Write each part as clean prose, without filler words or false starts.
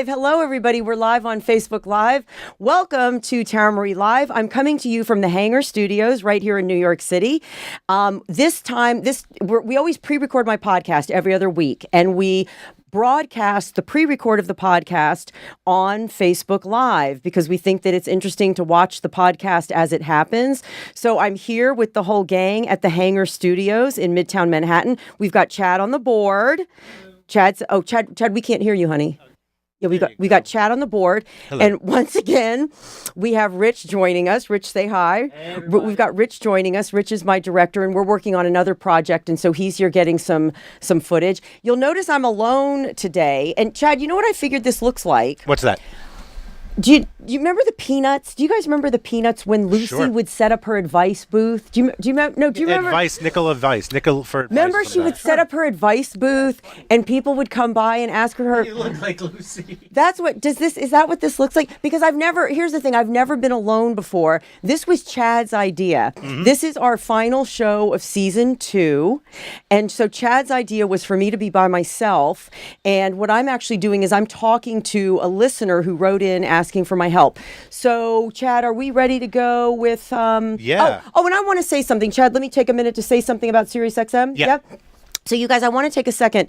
Hello, everybody. We're live on Facebook Live. Welcome to Tara Marie Live. I'm coming to you from the Hangar Studios right here in New York City. We always pre-record my podcast every other week, and we broadcast the pre-record of the podcast on Facebook Live because we think that it's interesting to watch the podcast as it happens. So I'm here with the whole gang at the Hangar Studios in Midtown Manhattan. We've got Chad on the board. Chad, we can't hear you, honey. Yeah, we got Chad on the board. Hello. And once again, we have Rich joining us. Rich, say hi. Hey, We've got Rich joining us. Rich is my director, and we're working on another project, and so he's here getting some footage. You'll notice I'm alone today. And Chad, you know what I figured this looks like? What's that? Do you remember the Peanuts? Do you guys remember the Peanuts when Lucy Sure. would set up her advice booth? Do you remember? No, do you remember? Nickel for advice. Remember, she would set up her advice booth, and people would come by and ask her. You look like Lucy. That's what is that what this looks like? Because here's the thing, I've never been alone before. This was Chad's idea. Mm-hmm. This is our final show of season 2. And so Chad's idea was for me to be by myself. And what I'm actually doing is I'm talking to a listener who wrote in asking for my help. So Chad, are we ready to go with Yeah. Oh, and I want to say something. Chad, let me take a minute to say something about SiriusXM. Yeah. So you guys, I want to take a second.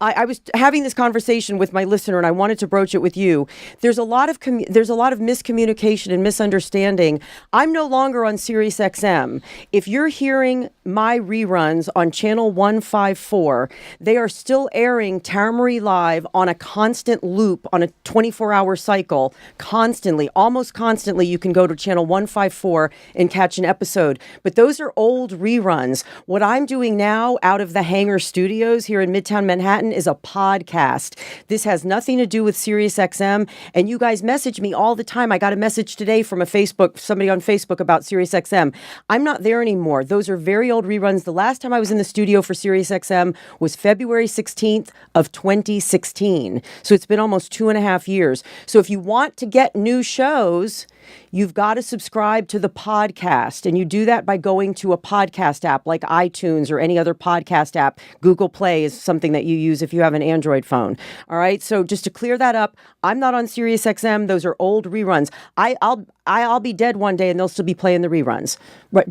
I was having this conversation with my listener, and I wanted to broach it with you. There's a lot of miscommunication and misunderstanding. I'm no longer on SiriusXM. If you're hearing my reruns on channel 154, they are still airing Tara Marie Live on a constant loop on a 24-hour cycle, constantly, almost constantly. You can go to channel 154 and catch an episode. But those are old reruns. What I'm doing now out of the Hangar Studios here in Midtown Manhattan is a podcast. This has nothing to do with SiriusXM, and you guys message me all the time. I got a message today from somebody on Facebook about SiriusXM. I'm not there anymore. Those are very old reruns. The last time I was in the studio for SiriusXM was February 16th of 2016. So it's been almost 2.5 years. So if you want to get new shows, you've got to subscribe to the podcast, and you do that by going to a podcast app like iTunes or any other podcast app. Google Play is something that you use if you have an Android phone. All right. So just to clear that up, I'm not on SiriusXM. Those are old reruns. I'll be dead one day, and they'll still be playing the reruns. Right?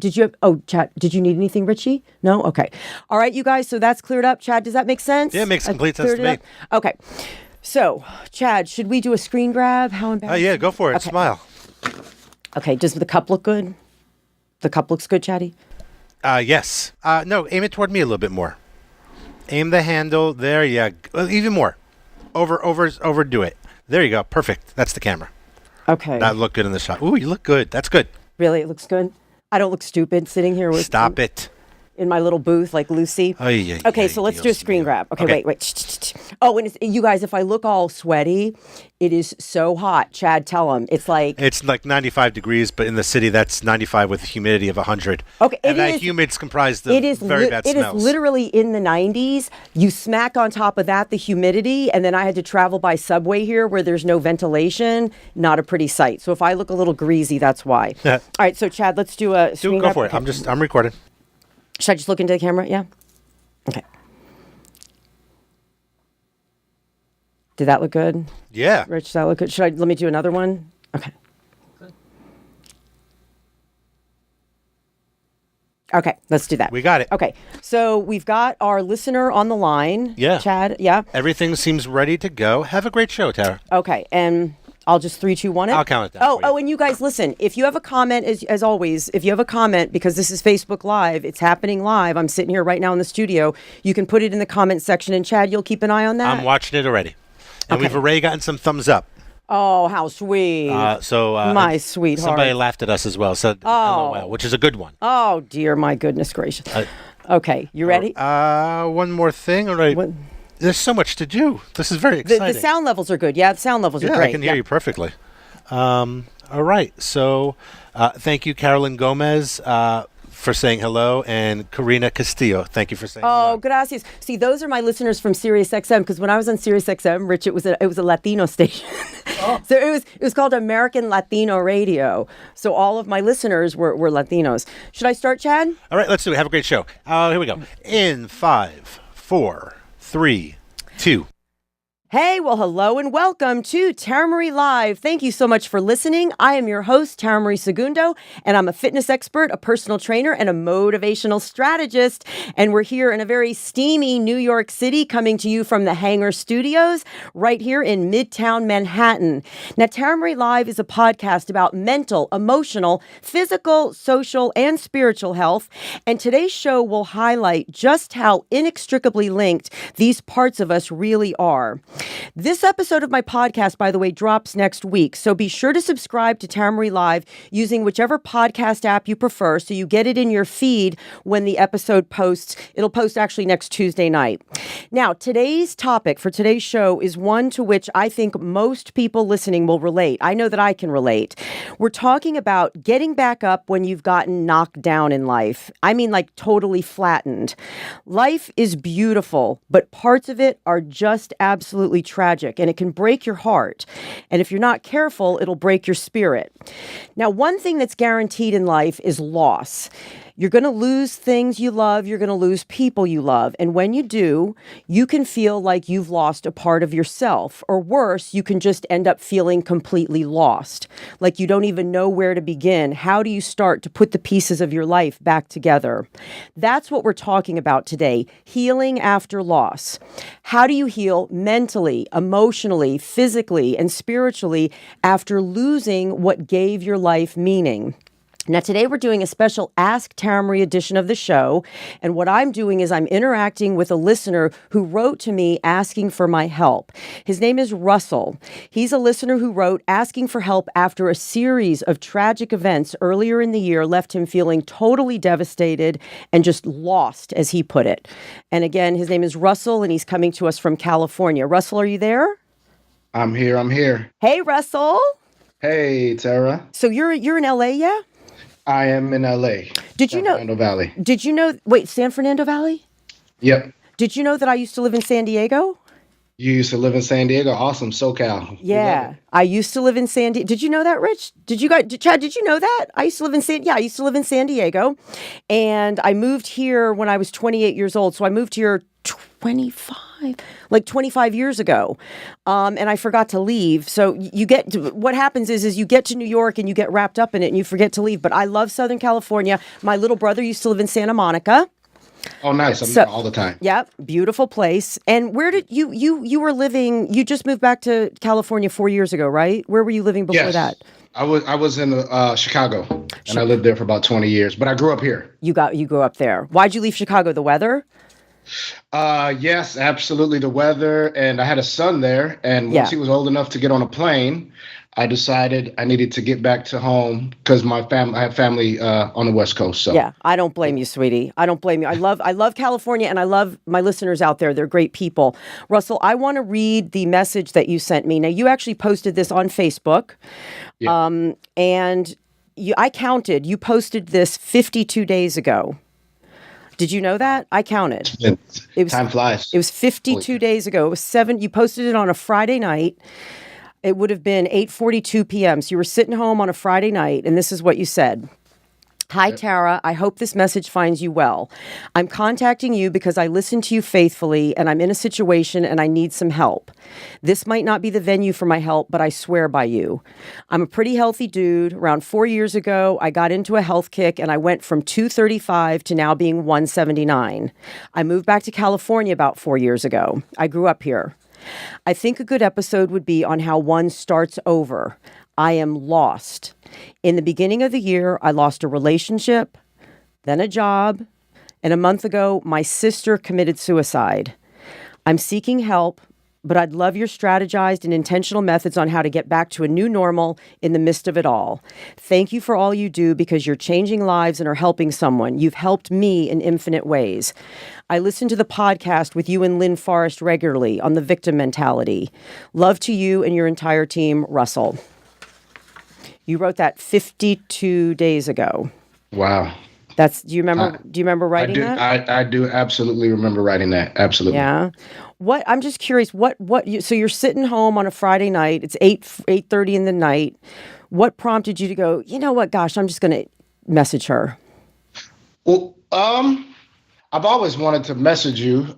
Chad, did you need anything, Richie? No. Okay. All right, you guys. So that's cleared up. Chad, does that make sense? Yeah, it makes complete sense to me. Okay. So, Chad, should we do a screen grab? How embarrassing? Yeah, go for it. Okay. Smile. Okay, does the cup look good? The cup looks good, Chatty? Yes. No, aim it toward me a little bit more. Aim the handle there. Yeah, even more. Overdo it. There you go. Perfect. That's the camera. Okay. That looked good in the shot. Ooh, you look good. That's good. Really, it looks good? I don't look stupid sitting here with Stop it. in my little booth like Lucy. Okay, so let's do a screen grab. Okay, wait. Oh, and you guys, if I look all sweaty, it is so hot. Chad, tell them. It's like 95 degrees, but in the city, that's 95 with a humidity of 100. Okay, and that humid's comprised of very bad smells. It is literally in the 90s. You smack on top of that the humidity, and then I had to travel by subway here where there's no ventilation. Not a pretty sight. So if I look a little greasy, that's why. All right, so Chad, let's do a screen Go grab. for it. Okay. I'm recording. Should I just look into the camera? Yeah? Okay. Did that look good? Yeah. Rich, does that look good? Let me do another one? Okay. Okay, let's do that. We got it. Okay, so we've got our listener on the line. Yeah. Chad, yeah? Everything seems ready to go. Have a great show, Tara. Okay, and I'll just 3, 2, 1 it. I'll count it down for you. And you guys, listen, if you have a comment, as always, if you have a comment, because this is Facebook Live, it's happening live. I'm sitting here right now in the studio. You can put it in the comment section, and Chad, you'll keep an eye on that? I'm watching it already. And we've already gotten some thumbs up. Oh, how sweet. My sweetheart. Somebody laughed at us as well, said LOL, which is a good one. Oh, dear, my goodness gracious. Okay, you ready? One more thing. All right. There's so much to do. This is very exciting. The sound levels are good. Yeah, the sound levels are great. I can hear you perfectly. All right. So thank you, Carolyn Gomez, for saying hello, and Karina Castillo, thank you for saying hello. Oh, gracias. See, those are my listeners from SiriusXM, because when I was on SiriusXM, Rich, it was a Latino station. Oh. So it was called American Latino Radio. So all of my listeners were Latinos. Should I start, Chad? All right, let's do it. Have a great show. Here we go. In 5, 4, 3, 2. Hey, well, hello and welcome to Tara Marie Live. Thank you so much for listening. I am your host, Tara Marie Segundo, and I'm a fitness expert, a personal trainer, and a motivational strategist. And we're here in a very steamy New York City, coming to you from the Hangar Studios right here in Midtown Manhattan. Now, Tara Marie Live is a podcast about mental, emotional, physical, social, and spiritual health. And today's show will highlight just how inextricably linked these parts of us really are. This episode of my podcast, by the way, drops next week. So be sure to subscribe to Tara Marie Live using whichever podcast app you prefer so you get it in your feed when the episode posts. It'll post actually next Tuesday night. Now, today's topic for today's show is one to which I think most people listening will relate. I know that I can relate. We're talking about getting back up when you've gotten knocked down in life. I mean, like totally flattened. Life is beautiful, but parts of it are just absolutely tragic, and it can break your heart. And if you're not careful, it'll break your spirit. Now, one thing that's guaranteed in life is loss. You're going to lose things you love. You're going to lose people you love. And when you do, you can feel like you've lost a part of yourself. Or worse, you can just end up feeling completely lost. Like you don't even know where to begin. How do you start to put the pieces of your life back together? That's what we're talking about today. Healing after loss. How do you heal mentally, emotionally, physically, and spiritually after losing what gave your life meaning? Now, today we're doing a special Ask Tara Marie edition of the show. And what I'm doing is I'm interacting with a listener who wrote to me asking for my help. His name is Russell. He's a listener who wrote asking for help after a series of tragic events earlier in the year left him feeling totally devastated and just lost, as he put it. And again, his name is Russell, and he's coming to us from California. Russell, are you there? I'm here. Hey, Russell. Hey, Tara. So you're in LA, yeah? I am in LA. Did you know? San Fernando Valley. Did you know? Wait, San Fernando Valley? Yep. Did you know that I used to live in San Diego? You used to live in San Diego? Awesome. SoCal. Yeah, I used to live in San Diego. Did you know that, Rich? Chad, did you know that? I used to live in San Diego. And I moved here when I was 28 years old. So I moved here 25 years ago. And I forgot to leave. So what happens is you get to New York and you get wrapped up in it and you forget to leave. But I love Southern California. My little brother used to live in Santa Monica. Oh, nice. I'm there all the time. Yep. Beautiful place. And where did you were living? You just moved back to California 4 years ago, right? Where were you living before that? I was in Chicago, and I lived there for about 20 years, but I grew up here. You grew up there. Why'd you leave Chicago? The weather? Yes, absolutely. The weather. And I had a son there. And once he was old enough to get on a plane, I decided I needed to get back to home because I have family on the West Coast. So yeah, I don't blame you, sweetie. I don't blame you. I love California, and I love my listeners out there. They're great people. Russell, I want to read the message that you sent me. Now, you actually posted this on Facebook, and I counted. You posted this 52 days ago. Did you know that? I counted. Time flies. It was 52 days ago. It was 7. You posted it on a Friday night. It would have been 8:42 p.m. So you were sitting home on a Friday night, and this is what you said. Hi, Tara. I hope this message finds you well. I'm contacting you because I listen to you faithfully, and I'm in a situation and I need some help. This might not be the venue for my help, but I swear by you. I'm a pretty healthy dude. Around 4 years ago, I got into a health kick, and I went from 235 to now being 179. I moved back to California about 4 years ago. I grew up here. I think a good episode would be on how one starts over. I am lost. In the beginning of the year, I lost a relationship, then a job, and a month ago, my sister committed suicide. I'm seeking help, but I'd love your strategized and intentional methods on how to get back to a new normal in the midst of it all. Thank you for all you do because you're changing lives and are helping someone. You've helped me in infinite ways. I listen to the podcast with you and Lynn Forrest regularly on the victim mentality. Love to you and your entire team, Russell. You wrote that 52 days ago. Wow. Do you remember writing that? I do absolutely remember writing that. Absolutely. Yeah. I'm just curious, so you're sitting home on a Friday night, it's 8:30 in the night. What prompted you to go, you know what, gosh, I'm just going to message her? Well, I've always wanted to message you.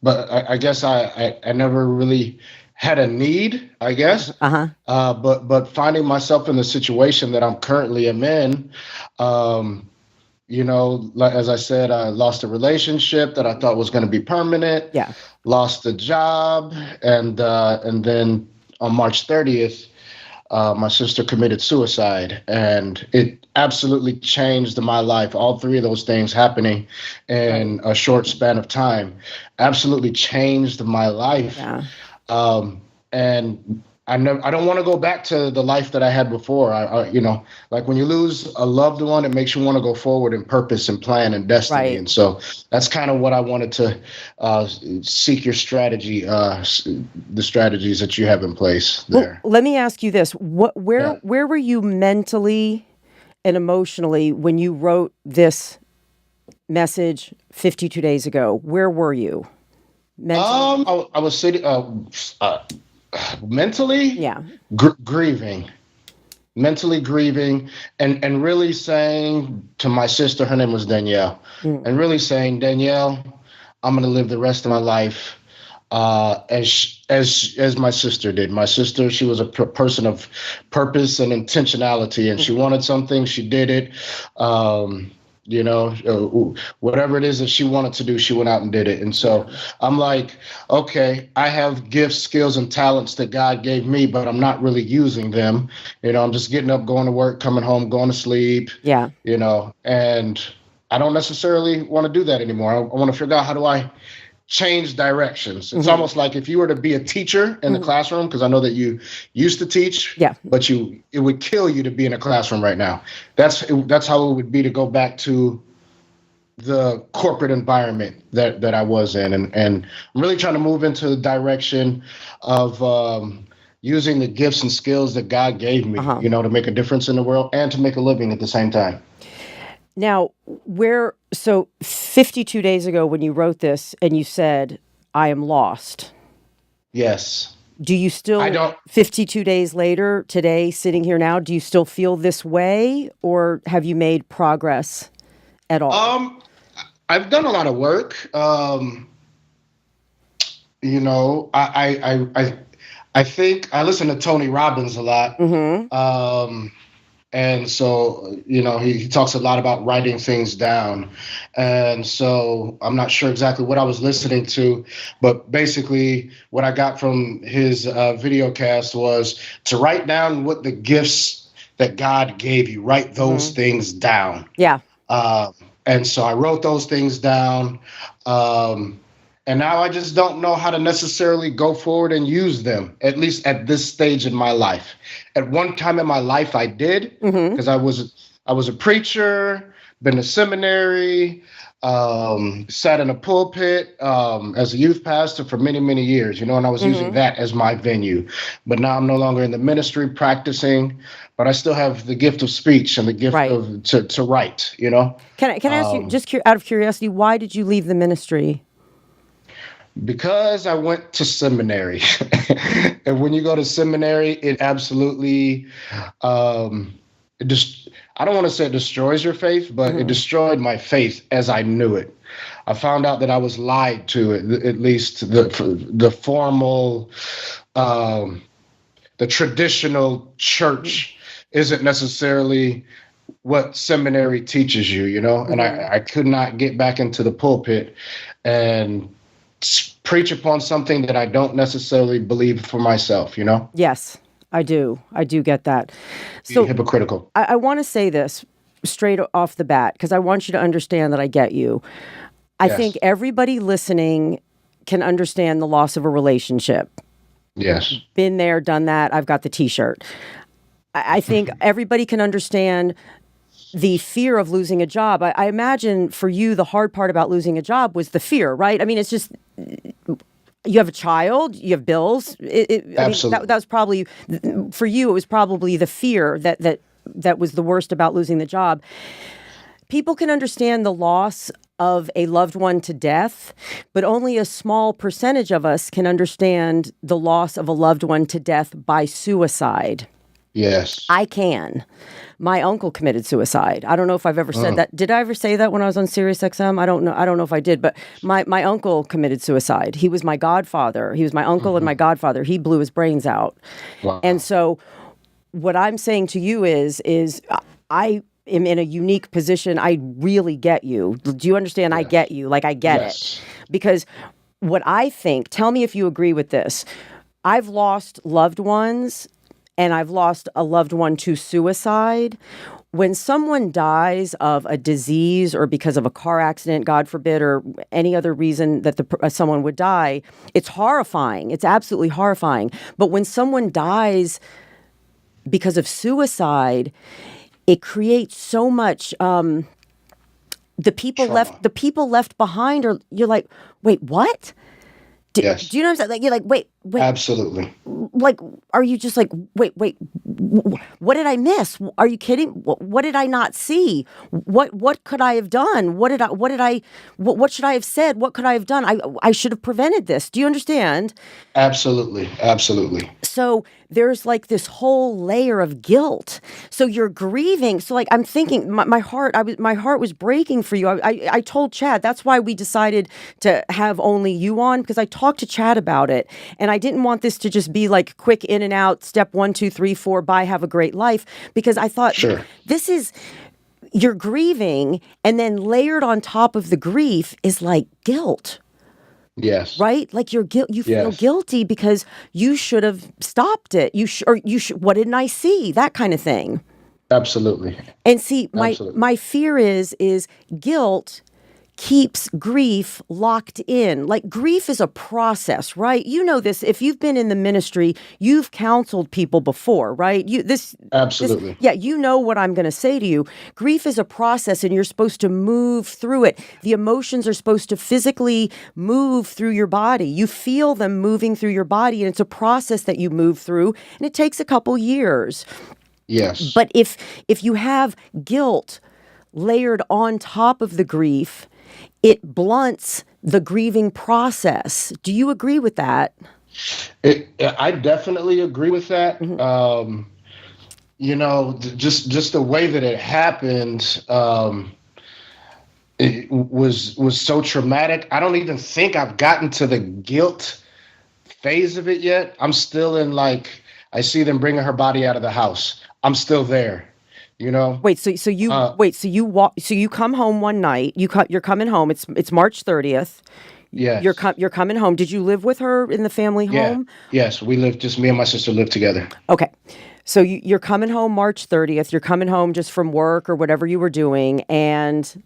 but I guess I never really had a need, I guess. Uh-huh. But finding myself in the situation that I'm currently am in, um, like as I said, I lost a relationship that I thought was going to be permanent, Yeah. lost a job, and then on March 30th, my sister committed suicide, and it absolutely changed my life. All three of those things happening in a short span of time absolutely changed my life. Yeah. And I don't want to go back to the life that I had before. Like when you lose a loved one, it makes you want to go forward in purpose and plan and destiny. Right. And so that's kind of what I wanted to seek your strategy, the strategies that you have in place there. Well, let me ask you this: where were you mentally and emotionally when you wrote this message 52 days ago? Where were you mentally? I was sitting mentally, Yeah. grieving, mentally grieving, and really saying to my sister, her name was Danielle, and really saying, Danielle, I'm going to live the rest of my life as my sister did. My sister, she was a person of purpose and intentionality, and she wanted something, she did it. Whatever it is that she wanted to do, she went out and did it. And so I'm like, okay, I have gifts, skills, and talents that God gave me, but I'm not really using them. I'm just getting up, going to work, coming home, going to sleep. Yeah. And I don't necessarily want to do that anymore. I want to figure out, how do I change directions? It's almost like if you were to be a teacher in the classroom, because I know that you used to teach, but it would kill you to be in a classroom right now. That's how it would be to go back to the corporate environment that I was in. And I'm really trying to move into the direction of using the gifts and skills that God gave me, to make a difference in the world and to make a living at the same time. Now, so 52 days ago when you wrote this and you said, I am lost. Yes. Do you still, 52 days later, today, sitting here now, do you still feel this way, or have you made progress at all? I've done a lot of work. I think I listen to Tony Robbins a lot. And so, he talks a lot about writing things down. And so I'm not sure exactly what I was listening to, but basically what I got from his video cast was to write down what the gifts that God gave you, write those things down. Yeah. And so I wrote those things down. And now I just don't know how to necessarily go forward and use them, at least at this stage in my life. At one time in my life, I did, because I was a preacher, been to seminary, sat in a pulpit as a youth pastor for many, many years, and I was using that as my venue. But now I'm no longer in the ministry practicing, but I still have the gift of speech and the gift of to write, Can I ask you, just out of curiosity, why did you leave the ministry? Because I went to seminary. And when you go to seminary, it absolutely, I don't want to say it destroys your faith, but it destroyed my faith as I knew it. I found out that I was lied to, at least the formal, the traditional church isn't necessarily what seminary teaches you, and I could not get back into the pulpit and preach upon something that I don't necessarily believe for myself, Yes, I do. I do get that. So hypocritical. I want to say this straight off the bat, because I want you to understand that I get you. I think everybody listening can understand the loss of a relationship. Yes. Been there, done that. I've got the t-shirt. I think everybody can understand the fear of losing a job. I imagine for you, the hard part about losing a job was the fear, right? I mean, it's just, you have a child, you have bills. Absolutely. I mean, that was probably, for you, it was probably the fear that was the worst about losing the job. People can understand the loss of a loved one to death, but only a small percentage of us can understand the loss of a loved one to death by suicide. Yes. I can. My uncle committed suicide. I don't know if I've ever said that. Did I ever say that when I was on Sirius XM? I don't know. I don't know if I did, but my uncle committed suicide. He was my godfather. He was my uncle and my godfather. He blew his brains out. Wow. And so what I'm saying to you is I am in a unique position. I really get you. Do you understand? I get you. Like, I get it. Because what I think, tell me if you agree with this. I've lost loved ones, and I've lost a loved one to suicide. When someone dies of a disease or because of a car accident, God forbid, or any other reason that someone would die, it's horrifying. It's absolutely horrifying. But when someone dies because of suicide, it creates so much. The people left behind are. You're like, wait, what? Yes. Do you know what I'm saying? Like, you're like, wait. Absolutely. Like, are you just like, wait, what did I miss? Are you kidding? What did I not see? What could I have done? What should I have said? What could I have done? I should have prevented this. Do you understand? Absolutely. Absolutely. So there's like this whole layer of guilt. So you're grieving. So like, I'm thinking my heart was breaking for you. I told Chad, that's why we decided to have only you on, because I talked to Chad about it, and I didn't want this to just be like quick in and out, step 1, 2, 3, 4, bye, have a great life, because I thought this is, you're grieving, and then layered on top of the grief is like guilt. Yes. Right? Like you feel guilty because you should have stopped it. What didn't I see? That kind of thing. Absolutely. And see, my fear is guilt keeps grief locked in. Like, grief is a process, right? You know this. If you've been in the ministry, you've counseled people before, right? Absolutely. You know what I'm going to say to you. Grief is a process, and you're supposed to move through it. The emotions are supposed to physically move through your body. You feel them moving through your body, and it's a process that you move through, and it takes a couple years. Yes. But if you have guilt layered on top of the grief, it blunts the grieving process. Do you agree with that? I definitely agree with that. Mm-hmm. Just the way that it happened, it was so traumatic. I don't even think I've gotten to the guilt phase of it yet. I'm still in, like, I see them bringing her body out of the house. I'm still there. You know. Wait. So you come home one night. You're coming home. It's March 30th. Yes. You're coming home. Did you live with her in the family home? Yes. We lived. Just me and my sister lived together. Okay. So you're coming home March 30th. You're coming home just from work or whatever you were doing, and.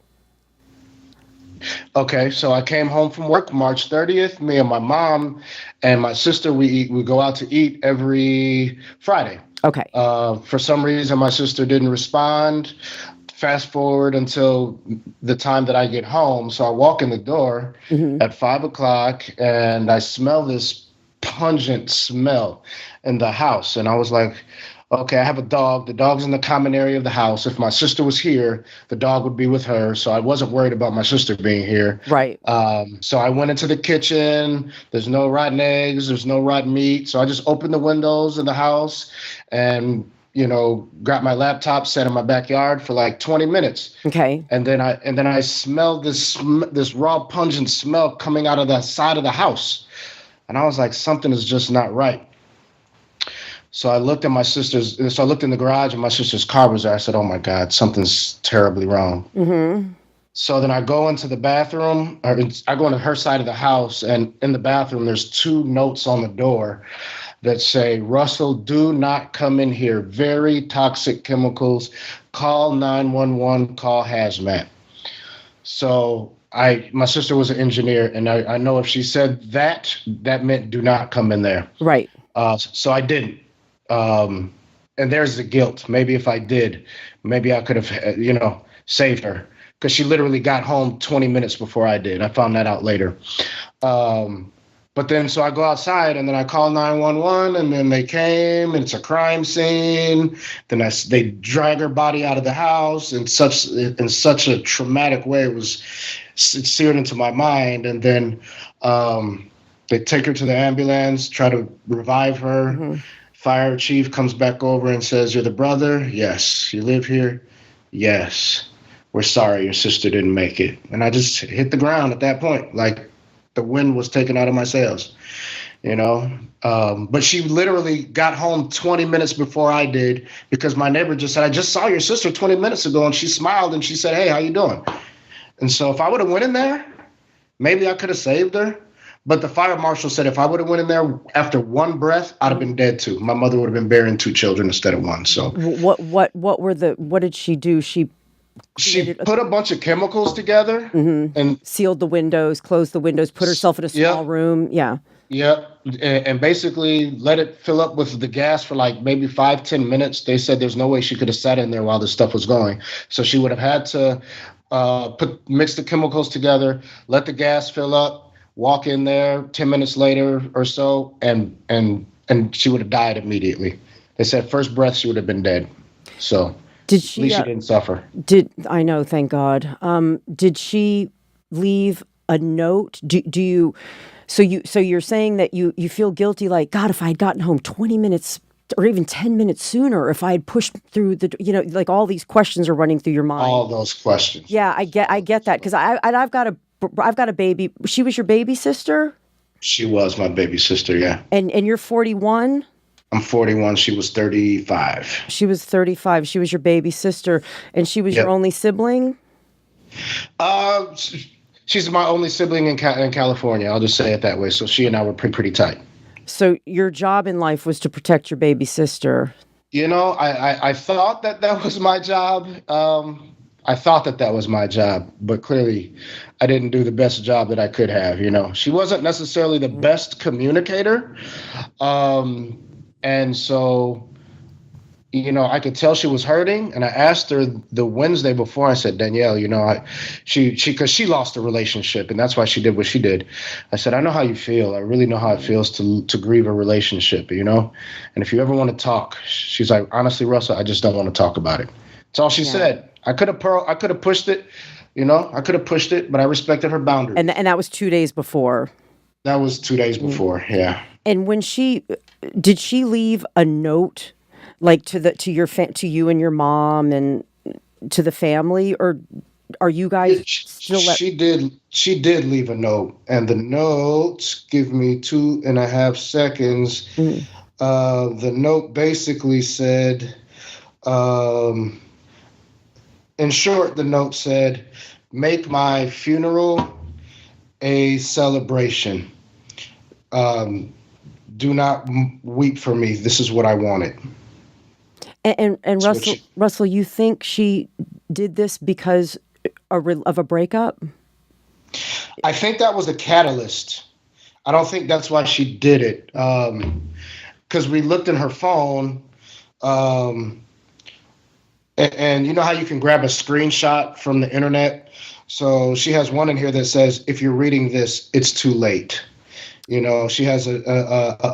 Okay, so I came home from work March 30th. Me and my mom and my sister, we go out to eat every Friday. Okay. For some reason, my sister didn't respond. Fast forward until the time that I get home. So I walk in the door at 5:00, and I smell this pungent smell in the house. And I was like, okay, I have a dog. The dog's in the common area of the house. If my sister was here, the dog would be with her. So I wasn't worried about my sister being here. Right. So I went into the kitchen. There's no rotten eggs. There's no rotten meat. So I just opened the windows in the house and, grabbed my laptop, sat in my backyard for like 20 minutes. Okay. And then I smelled this raw pungent smell coming out of the side of the house. And I was like, something is just not right. So I looked at I looked in the garage, and my sister's car was there. I said, oh my God, something's terribly wrong. Mm-hmm. So then I go into the bathroom, or I go into her side of the house, and in the bathroom, there's 2 notes on the door that say, Russell, do not come in here. Very toxic chemicals. Call 911, call hazmat. So my sister was an engineer, and I know if she said that meant do not come in there. Right. So I didn't. And there's the guilt. Maybe if I did, maybe I could have, saved her, because she literally got home 20 minutes before I did. I found that out later. But then, so I go outside, and then I call 911, and then they came, and it's a crime scene. Then they drag her body out of the house in such a traumatic way. It seared into my mind. And then they take her to the ambulance, try to revive her. Mm-hmm. Fire chief comes back over and says, "You're the brother? Yes. You live here? Yes. We're sorry your sister didn't make it." And I just hit the ground at that point. Like the wind was taken out of my sails, you know? But she literally got home 20 minutes before I did because my neighbor just said, "I just saw your sister 20 minutes ago." And she smiled and she said, "Hey, how you doing?" And so if I would have went in there, maybe I could have saved her. But the fire marshal said if I would have went in there after one breath, I'd have been dead too. My mother would have been bearing two children instead of one. So what did she do? She put a bunch of chemicals together and sealed the windows, closed the windows, put herself in a small room. Yeah. Yep. And basically let it fill up with the gas for like maybe 5-10 minutes. They said there's no way she could have sat in there while this stuff was going. So she would have had to mix the chemicals together, let the gas fill up, walk in there 10 minutes later or so, and she would have died immediately. They said first breath she would have been dead. So did she? At least she didn't suffer. I know? Thank God. Did she leave a note? Do you? So you're saying that you feel guilty? Like, God, if I had gotten home 20 minutes or even 10 minutes sooner, if I had pushed through like all these questions are running through your mind. All those questions. Yeah, I get that because I've got a baby. She was your baby sister? She was my baby sister, yeah. And you're 41? I'm 41. She was 35. She was 35. She was your baby sister. And she was your only sibling? She's my only sibling in California. I'll just say it that way. So she and I were pretty tight. So your job in life was to protect your baby sister? You know, I thought that was my job. I thought that was my job, but clearly I didn't do the best job that I could have. You know, she wasn't necessarily the best communicator. And so, you know, I could tell she was hurting. And I asked her the Wednesday before, I said, "Danielle, you know, because she lost a relationship and that's why she did what she did." I said, "I know how you feel. I really know how it feels to grieve a relationship, you know? And if you ever want to talk," she's like, "Honestly, Russell, I just don't want to talk about it." That's all she said. I could have pushed it, you know, but I respected her boundaries. And that was 2 days before. That was 2 days before. Yeah. And when did she leave a note like to you and your mom and to the family, or are you guys still? She did leave a note, and the note, give me 2.5 seconds. The note basically said, in short, the note said, "Make my funeral a celebration. Do not weep for me. This is what I wanted." And Russell, you think she did this because of a breakup? I think that was a catalyst. I don't think that's why she did it. Because we looked in her phone, and you know how you can grab a screenshot from the internet? So she has one in here that says, "If you're reading this, it's too late." You know, she has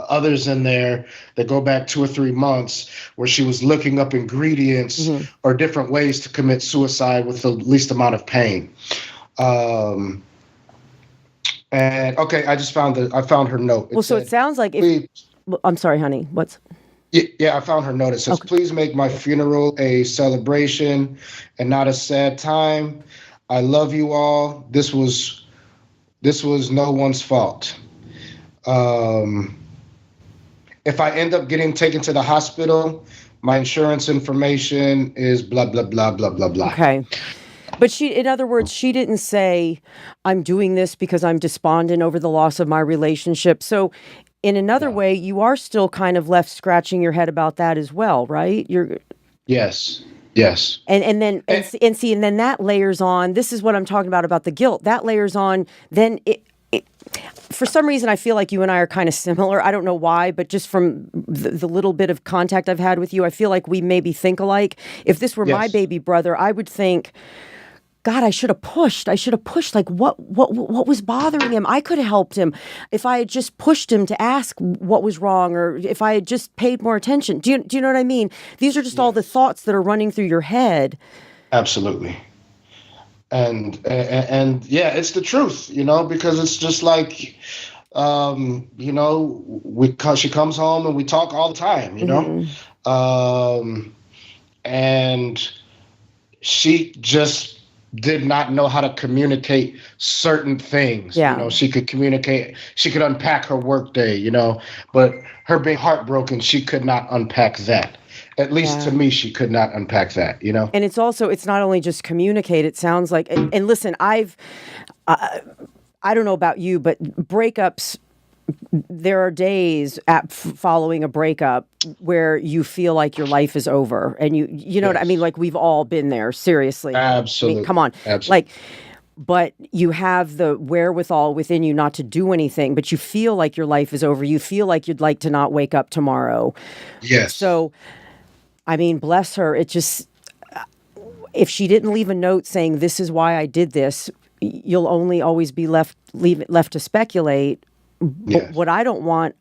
others in there that go back 2 or 3 months where she was looking up ingredients or different ways to commit suicide with the least amount of pain. And okay, I found her note. So it sounds like I'm sorry, honey. What's? Yeah, I found her note. It says, "Please make my funeral a celebration and not a sad time. I love you all. This was no one's fault. If I end up getting taken to the hospital, my insurance information is blah, blah, blah, blah, blah, blah." Okay. But in other words, she didn't say, "I'm doing this because I'm despondent over the loss of my relationship." So in another way, you are still kind of left scratching your head about that as well, right? Yes. And then that layers on, this is what I'm talking about the guilt. That layers on, then for some reason, I feel like you and I are kind of similar. I don't know why, but just from the little bit of contact I've had with you, I feel like we maybe think alike. If this were my baby brother, I would think, God, I should have pushed. Like, what was bothering him? I could have helped him if I had just pushed him to ask what was wrong, or if I had just paid more attention. Do you know what I mean? These are just all the thoughts that are running through your head. Absolutely. And yeah, it's the truth, you know, because it's just like, she comes home and we talk all the time, and she just did not know how to communicate certain things. Yeah. She could communicate, she could unpack her workday, but her being heartbroken, she could not unpack that. At least to me, she could not unpack that, And it's not only just communicate, it sounds like, and listen, I don't know about you, but breakups, there are days following a breakup where you feel like your life is over, and you know what I mean? Like, we've all been there, seriously. Absolutely. I mean, come on. Absolutely. But you have the wherewithal within you not to do anything, but you feel like your life is over. You feel like you'd like to not wake up tomorrow. Yes. So, I mean, bless her. It just, if she didn't leave a note saying, this is why I did this, you'll only always be left to speculate. But what I don't want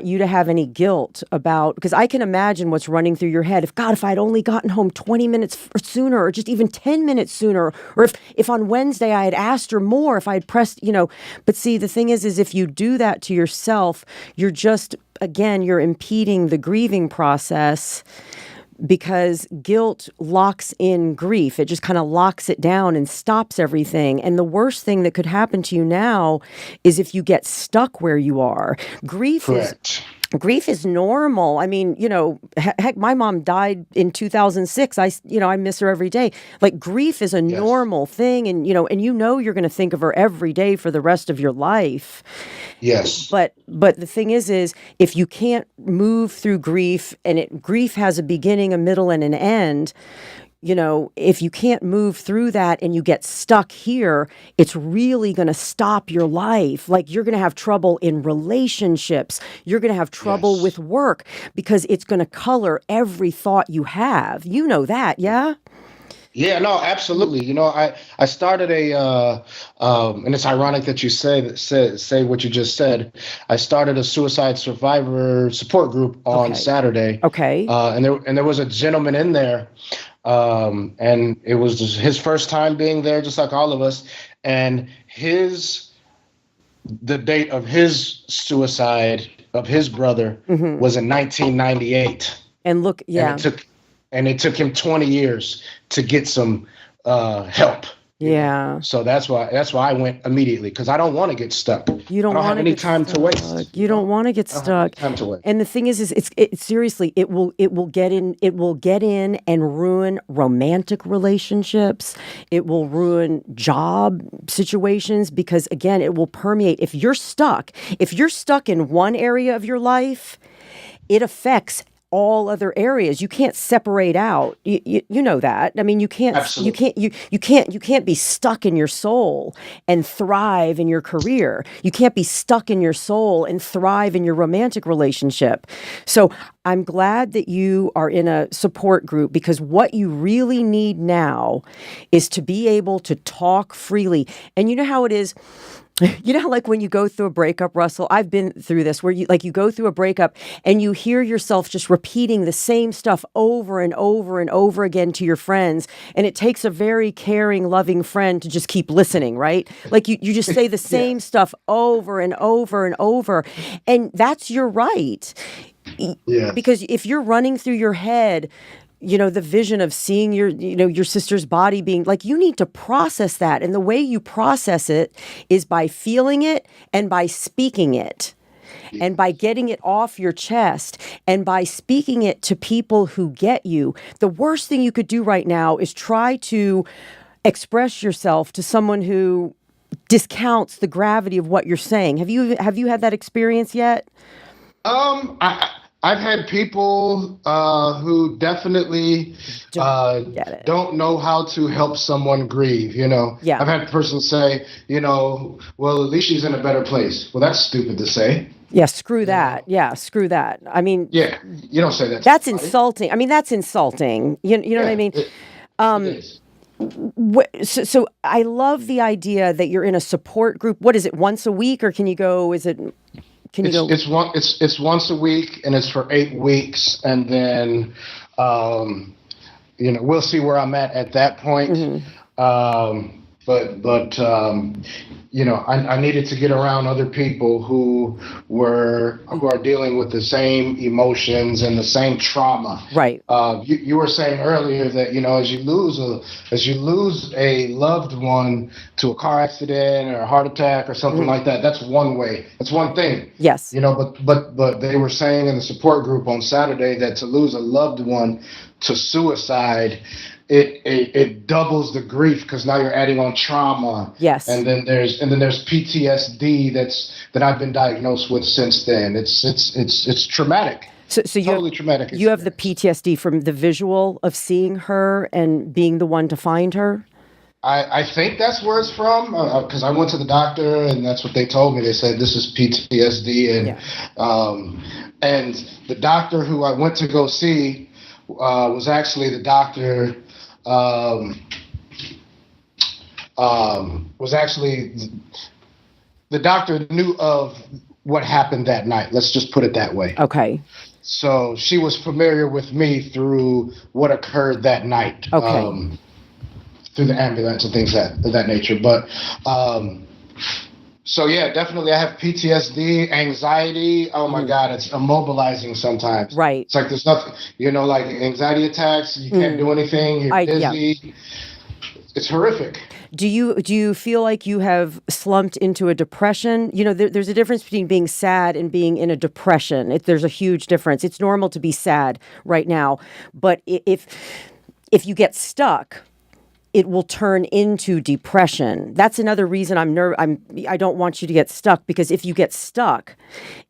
you to have any guilt about, because I can imagine what's running through your head. If I'd only gotten home 20 minutes sooner, or just even 10 minutes sooner, or if on Wednesday I had asked her more, if I had pressed, but see, the thing is if you do that to yourself, you're just, again, you're impeding the grieving process. Because guilt locks in grief. It just kind of locks it down and stops everything. And the worst thing that could happen to you now is if you get stuck where you are. Grief is normal. I mean, heck, my mom died in 2006. I miss her every day. Like, grief is a normal thing. And, you're going to think of her every day for the rest of your life. Yes. But the thing is if you can't move through grief, and grief has a beginning, a middle, and an end, if you can't move through that and you get stuck here, it's really going to stop your life. Like, you're going to have trouble in relationships. You're going to have trouble with work, because it's going to color every thought you have. You know that, yeah? Yeah, no, absolutely. I started and it's ironic that you say what you just said. I started a suicide survivor support group on Saturday. Okay. And there was a gentleman in there, and it was his first time being there, just like all of us. And the date of his suicide of his brother was in 1998. And look, yeah. And it took him 20 years to get some help. Yeah. So that's why I went immediately, because I don't want to get stuck. You don't want any time to waste. You don't want to get stuck. Time to waste. And the thing is it's seriously, it will get in and ruin romantic relationships. It will ruin job situations, because again, it will permeate. If you're stuck in one area of your life, it affects all other areas. You can't separate out. You know that. I mean, you can't. Absolutely. You can't be stuck in your soul and thrive in your career. You can't be stuck in your soul and thrive in your romantic relationship. So I'm glad that you are in a support group, because what you really need now is to be able to talk freely. And you know how it is. You know, like when you go through a breakup, Russell, I've been through this, where you go through a breakup and you hear yourself just repeating the same stuff over and over and over again to your friends. And it takes a very caring, loving friend to just keep listening, right? Like you just say the same stuff over and over and over. And that's your right. Yeah. Because if you're running through your head, the vision of seeing your sister's body being, like, you need to process that. And the way you process it is by feeling it and by speaking it. And by getting it off your chest and by speaking it to people who get you. The worst thing you could do right now is try to express yourself to someone who discounts the gravity of what you're saying. Have you had that experience yet? I've had people who definitely don't know how to help someone grieve, Yeah. I've had a person say, well, at least she's in a better place. Well, that's stupid to say. Yeah, screw that. Yeah, screw that. I mean... Yeah, you don't say that. That's insulting. I mean, that's insulting. You know what I mean? It is. So I love the idea that you're in a support group. What is it, once a week, or can you go, is it... It's once a week, and it's for 8 weeks, and then we'll see where I'm at that point. but I needed to get around other people who are dealing with the same emotions and the same trauma. Right. You were saying earlier that as you lose a loved one to a car accident or a heart attack or something like that, that's one way. That's one thing. Yes. But they were saying in the support group on Saturday that to lose a loved one to suicide, it doubles the grief, because now you're adding on trauma. Yes. And then there's PTSD that I've been diagnosed with since then. It's traumatic. So totally traumatic experience. You have the PTSD from the visual of seeing her and being the one to find her? I think that's where it's from, because I went to the doctor and that's what they told me. They said this is PTSD, and the doctor who I went to go see was actually the doctor. The doctor knew of what happened that night. Let's just put it that way. Okay. So she was familiar with me through what occurred that night. Okay. Through the ambulance and things of that nature. But so yeah, definitely I have PTSD, anxiety. Oh my God, it's immobilizing sometimes. Right. It's like there's nothing, like anxiety attacks. You can't do anything. You're dizzy. Yeah. It's horrific. Do you feel like you have slumped into a depression? There's a difference between being sad and being in a depression. There's a huge difference. It's normal to be sad right now, but if you get stuck, it will turn into depression. That's another reason I don't want you to get stuck, because if you get stuck,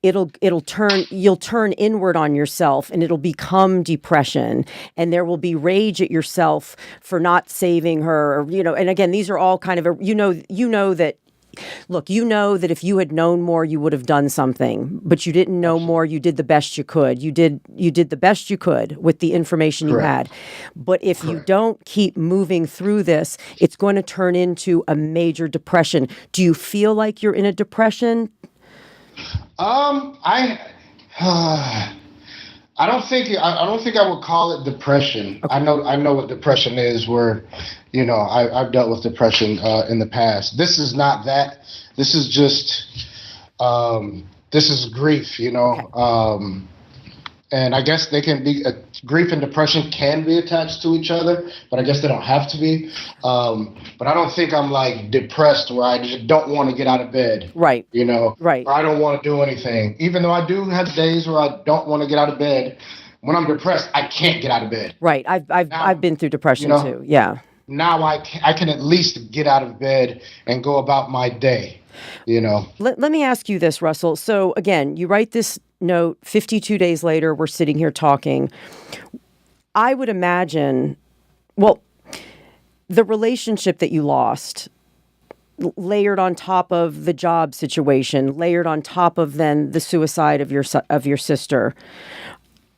you'll turn inward on yourself and it'll become depression, and there will be rage at yourself for not saving her, and again, these are all kind of you know that if you had known more, you would have done something, but you didn't know more. You did the best you could. You did the best you could with the information you had. But if you don't keep moving through this, it's going to turn into a major depression. Do you feel like you're in a depression? I don't think I would call it depression. Okay. I know what depression is. Where, I've dealt with depression in the past. This is not that. This is just this is grief. Okay. And I guess they can be grief and depression can be attached to each other, but I guess they don't have to be. But I don't think I'm like depressed where I just don't want to get out of bed. Right. Right. Or I don't want to do anything. Even though I do have days where I don't want to get out of bed. When I'm depressed, I can't get out of bed. Right. I've been through depression too. Yeah. Now I can at least get out of bed and go about my day. Let me ask you this, Russell. So again, you write this note, 52 days later, we're sitting here talking. I would imagine, the relationship that you lost, layered on top of the job situation, layered on top of then the suicide of your sister.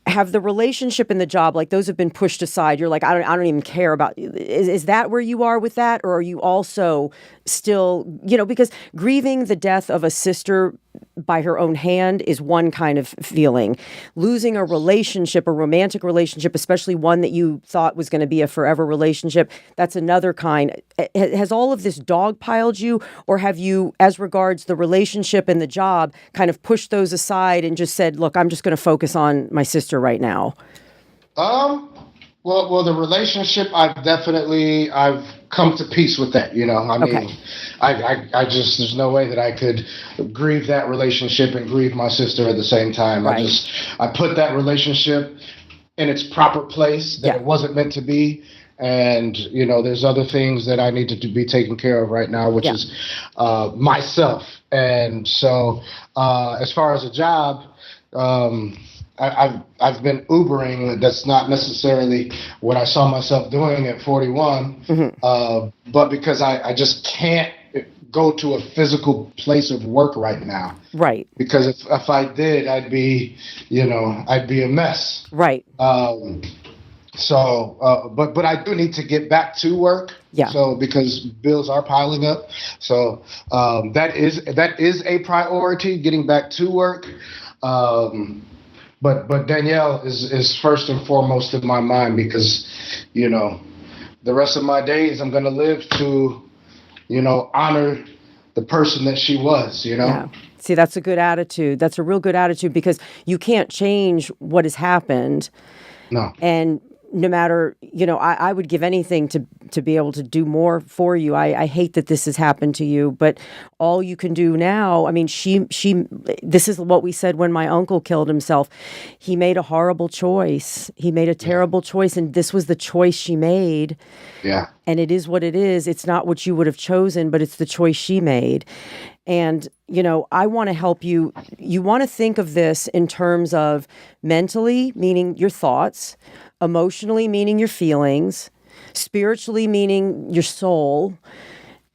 Have the relationship and the job, like those have been pushed aside? You're like, I don't even care about. Is that where you are with that, or are you also still, because grieving the death of a sister by her own hand is one kind of feeling. Losing a relationship, a romantic relationship, especially one that you thought was going to be a forever relationship, that's another kind. Has all of this dogpiled you, or have you, as regards the relationship and the job, kind of pushed those aside and just said, look, I'm just going to focus on my sister right now? Well, the relationship, I've come to peace with that. Okay. I just, there's no way that I could grieve that relationship and grieve my sister at the same time. Right. I put that relationship in its proper place that it wasn't meant to be. And, there's other things that I needed to be taken care of right now, which is myself. And so as far as a job, I've been Ubering. That's not necessarily what I saw myself doing at 41, but because I just can't go to a physical place of work right now. Right. Because if I did, I'd be a mess. Right. So, but I do need to get back to work. Yeah. So because bills are piling up, so that is a priority, getting back to work. But Danielle is first and foremost in my mind, because, the rest of my days I'm going to live to honor the person that she was, Yeah. See, that's a good attitude. That's a real good attitude because you can't change what has happened. No. And no matter, I would give anything to be able to do more for you. I hate that this has happened to you, but all you can do now, I mean, this is what we said when my uncle killed himself. He made a horrible choice. He made a terrible choice, and this was the choice she made. Yeah. And it is what it is. It's not what you would have chosen, but it's the choice she made. And, I want to help you. You want to think of this in terms of mentally, meaning your thoughts, emotionally, meaning your feelings, spiritually, meaning your soul,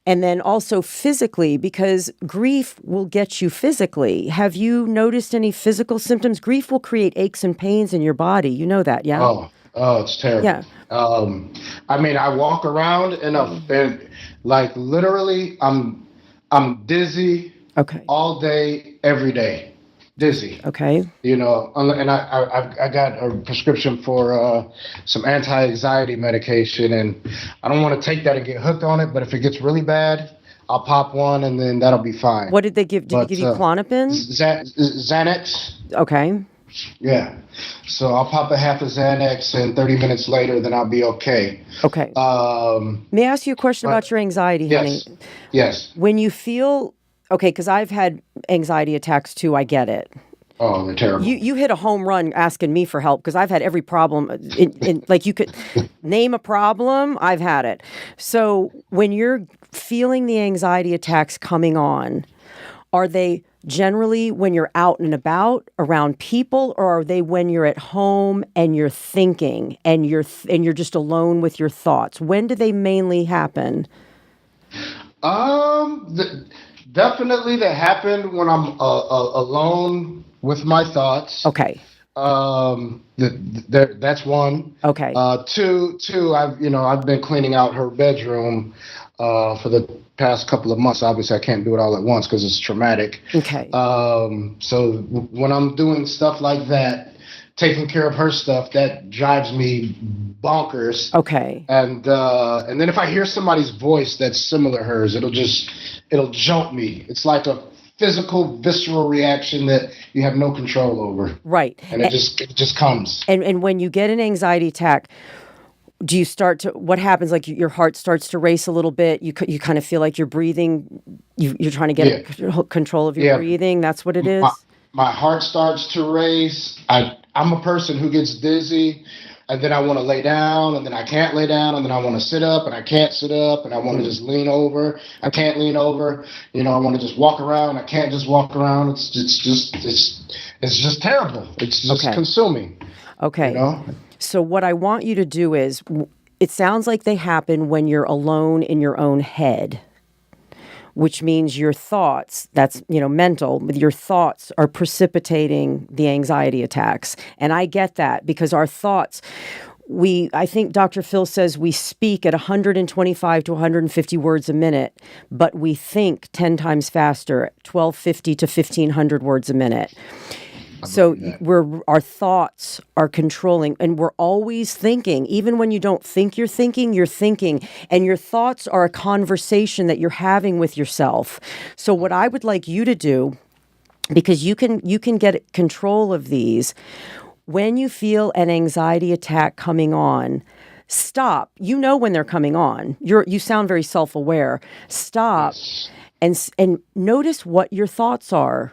and then also physically, because grief will get you physically. Have you noticed any physical symptoms? Grief will create aches and pains in your body. You know that, yeah? Oh, it's terrible. Yeah. I walk around and like literally, I'm dizzy. Okay. All day, every day, dizzy. Okay. And I got a prescription for some anti-anxiety medication, and I don't want to take that and get hooked on it. But if it gets really bad, I'll pop one, and then that'll be fine. What did they give? Did they give you Klonopin? Xanax. Okay. Yeah. So I'll pop a half a Xanax, and 30 minutes later, then I'll be okay. Okay. May I ask you a question about your anxiety, honey? Yes. When you feel, okay, because I've had anxiety attacks too, I get it. Oh, they're terrible. You hit a home run asking me for help because I've had every problem. Like you could name a problem, I've had it. So when you're feeling the anxiety attacks coming on, are they generally when you're out and about around people, or are they when you're at home and you're thinking and you're just alone with your thoughts? When do they mainly happen? Definitely that happened when I'm alone with my thoughts. Okay. That's one. Okay. Two. I've been cleaning out her bedroom for the past couple of months. Obviously, I can't do it all at once because it's traumatic. Okay. So when I'm doing stuff like that, taking care of her stuff, that drives me bonkers. Okay. And then if I hear somebody's voice that's similar to hers, it'll jump me. It's like a physical, visceral reaction that you have no control over. Right. And it just comes. And when you get an anxiety attack, do you start to, what happens? Like your heart starts to race a little bit. You kind of feel like you're breathing. You're trying to get control of your breathing. That's what it is. My heart starts to race. I'm a person who gets dizzy, and then I want to lay down, and then I can't lay down, and then I want to sit up, and I can't sit up, and I want to just lean over. I can't lean over. I want to just walk around. I can't just walk around. It's just terrible. It's just consuming. Okay. So what I want you to do is, it sounds like they happen when you're alone in your own head, which means your thoughts, that's, mental, your thoughts are precipitating the anxiety attacks. And I get that because our thoughts, I think Dr. Phil says we speak at 125 to 150 words a minute, but we think 10 times faster, 1250 to 1500 words a minute. So our thoughts are controlling, and we're always thinking. Even when you don't think you're thinking, and your thoughts are a conversation that you're having with yourself. So what I would like you to do, because you can get control of these, when you feel an anxiety attack coming on, stop. You know when they're coming on. You sound very self-aware. Stop and notice what your thoughts are.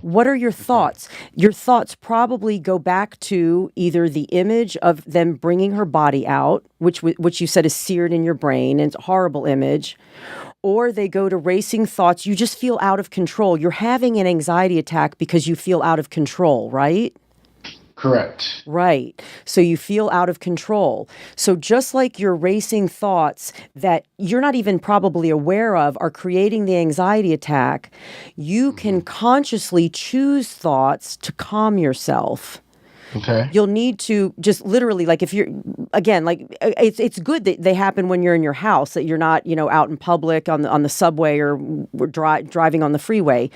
What are your thoughts? Your thoughts probably go back to either the image of them bringing her body out, which you said is seared in your brain, and it's a horrible image, or they go to racing thoughts. You just feel out of control. You're having an anxiety attack because you feel out of control, right? Correct. Right. So you feel out of control. So just like your racing thoughts that you're not even probably aware of are creating the anxiety attack, you can consciously choose thoughts to calm yourself. Okay. You'll need to just literally, like if you're, again, like it's good that they happen when you're in your house, that you're not, out in public on the subway or driving on the freeway.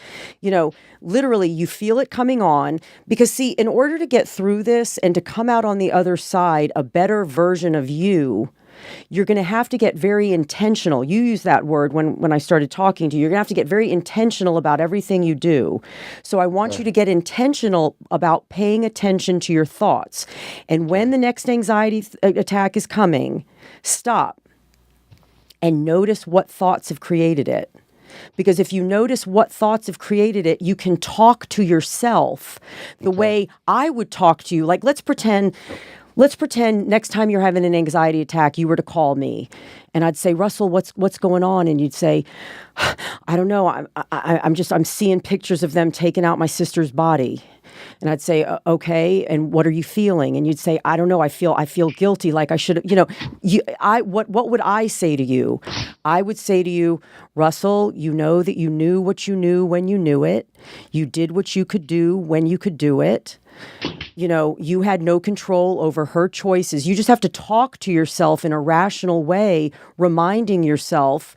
Literally you feel it coming on because see, in order to get through this and to come out on the other side, a better version of you, you're going to have to get very intentional. You use that word when I started talking to you. You're going to have to get very intentional about everything you do. So I want you to get intentional about paying attention to your thoughts. And when the next anxiety attack is coming, stop and notice what thoughts have created it. Because if you notice what thoughts have created it, you can talk to yourself the way I would talk to you. Like, let's pretend next time you're having an anxiety attack, you were to call me and I'd say, Russell, what's going on? And you'd say, I don't know. I'm seeing pictures of them taking out my sister's body. And I'd say, okay, and what are you feeling? And you'd say, I don't know. I feel guilty. Like I should, what would I say to you? I would say to you, Russell, you know that you knew what you knew when you knew it. You did what you could do when you could do it. You know, you had no control over her choices. You just have to talk to yourself in a rational way, reminding yourself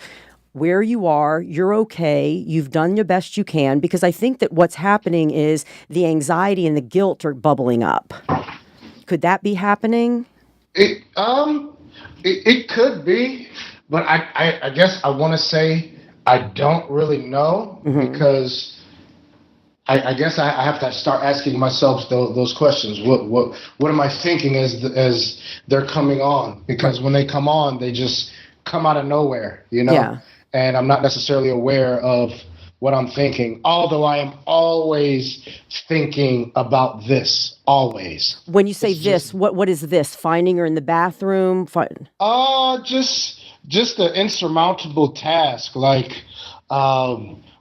where you are, you're okay, you've done the best you can, because I think that what's happening is the anxiety and the guilt are bubbling up. Could that be happening? It could be, but I guess I want to say I don't really know because I guess I have to start asking myself those questions. What am I thinking as they're coming on? Because when they come on, they just come out of nowhere, you know? Yeah. And I'm not necessarily aware of what I'm thinking, although I am always thinking about this, always. When you say what is this? Finding her in the bathroom? Just the insurmountable task, like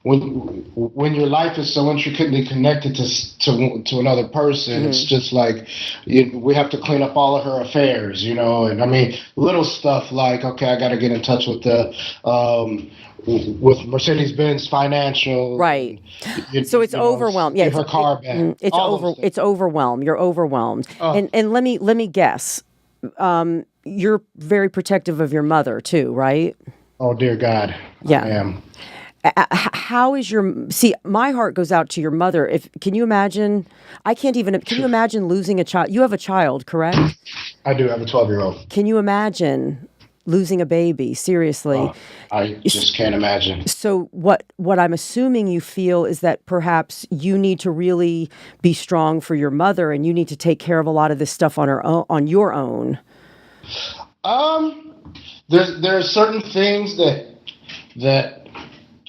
when your life is so intricately connected to another person, it's just like we have to clean up all of her affairs, you know. And I mean, little stuff like, okay, I got to get in touch with with Mercedes-Benz Financial, right? So it's overwhelmed. Yeah, give her car back. It's overwhelmed. You're overwhelmed. And let me guess. You're very protective of your mother too, right? Oh dear God, yeah. I am. How is my heart goes out to your mother. Can you imagine? Can you imagine losing a child? You have a child, correct? I do have a 12-year-old. Can you imagine losing a baby? Seriously. I just can't imagine. So what I'm assuming you feel is that perhaps you need to really be strong for your mother and you need to take care of a lot of this stuff on your own. There are certain things that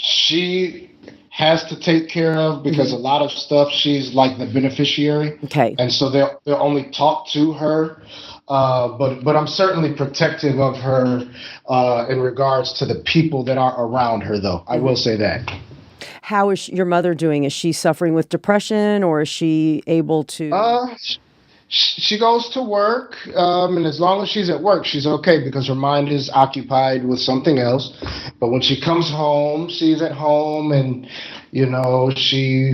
she has to take care of because a lot of stuff she's like the beneficiary. Okay. And so they'll only talk to her. But I'm certainly protective of her in regards to the people that are around her, though. I will say that. How is your mother doing? Is she suffering with depression or is she able to... She goes to work, and as long as she's at work, she's okay because her mind is occupied with something else. But when she comes home, she's at home, and you know she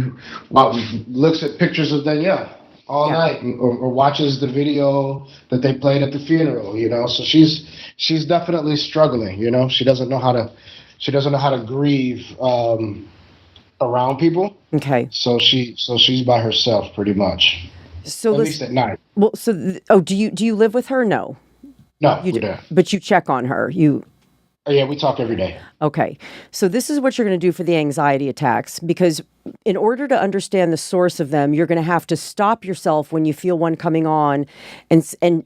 looks at pictures of Danielle all night, or watches the video that they played at the funeral. You know, so she's definitely struggling. You know, she doesn't know how to grieve around people. Okay. So she's by herself pretty much. So at least at night. Well, do you live with her? No. No, we don't. But you check on her. Oh, yeah, we talk every day. Okay. So this is what you're going to do for the anxiety attacks, because in order to understand the source of them, you're going to have to stop yourself when you feel one coming on, and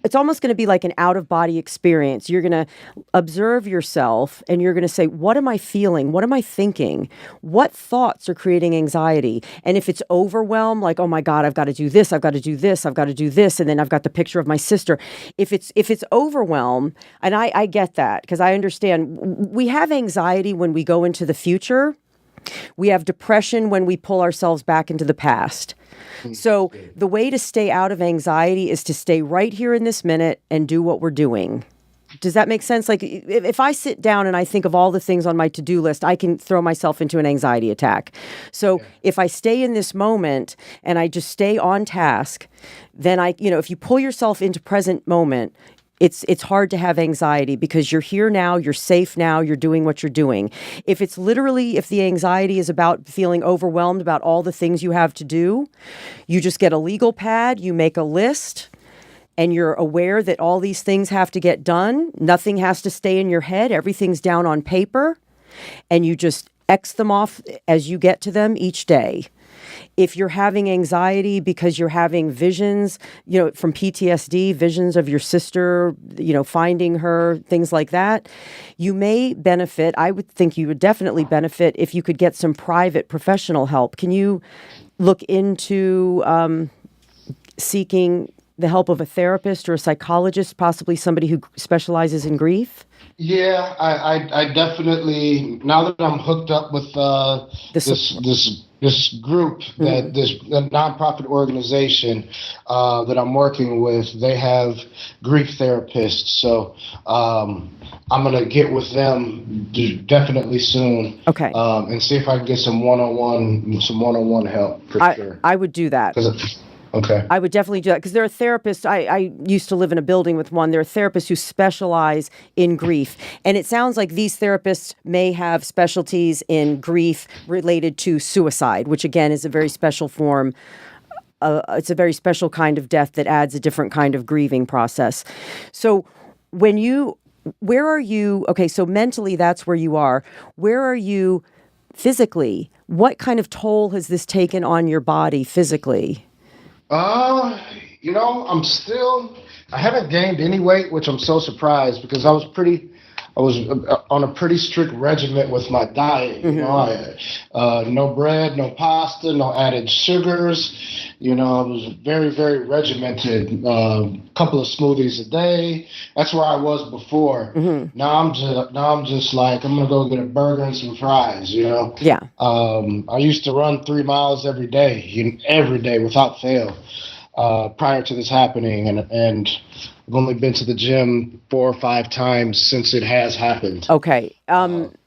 it's almost going to be like an out-of-body experience. You're going to observe yourself and you're going to say, what am I feeling? What am I thinking? What thoughts are creating anxiety? And if it's overwhelm, like, oh my God, I've got to do this, I've got to do this, I've got to do this, and then I've got the picture of my sister. If it's overwhelm, and I get that, because I understand we have anxiety when we go into the future. We have depression when we pull ourselves back into the past. So the way to stay out of anxiety is to stay right here in this minute and do what we're doing. Does that make sense? Like if I sit down and I think of all the things on my to-do list, I can throw myself into an anxiety attack. So if I stay in this moment and I just stay on task, then if you pull yourself into present moment, it's hard to have anxiety because you're here now, you're safe now, you're doing what you're doing. If the anxiety is about feeling overwhelmed about all the things you have to do, you just get a legal pad, you make a list, and you're aware that all these things have to get done, nothing has to stay in your head, everything's down on paper, and you just X them off as you get to them each day. If you're having anxiety because you're having visions, from PTSD, visions of your sister, finding her, things like that, you may benefit. I would think you would definitely benefit if you could get some private professional help. Can you look into seeking the help of a therapist or a psychologist, possibly somebody who specializes in grief? Yeah, I definitely, now that I'm hooked up with this group, that this nonprofit organization that I'm working with, they have grief therapists. So I'm gonna get with them definitely soon. Okay. And see if I can get some one-on-one help for sure. I would do that. Okay. I would definitely do that because there are therapists. I used to live in a building with one. There are therapists who specialize in grief. And it sounds like these therapists may have specialties in grief related to suicide, which again is a very special form. It's a very special kind of death that adds a different kind of grieving process. So where are you? Okay, so mentally that's where you are. Where are you physically? What kind of toll has this taken on your body physically? I haven't gained any weight, which I'm so surprised because I was on a pretty strict regimen with my diet. No bread, no pasta, no added sugars. I was very, very regimented. Couple of smoothies a day. That's where I was before. Now I'm just like, I'm gonna go get a burger and some fries. Yeah. I used to run 3 miles every day without fail. Prior to this happening, and I've only been to the gym 4 or 5 times since it has happened. Okay.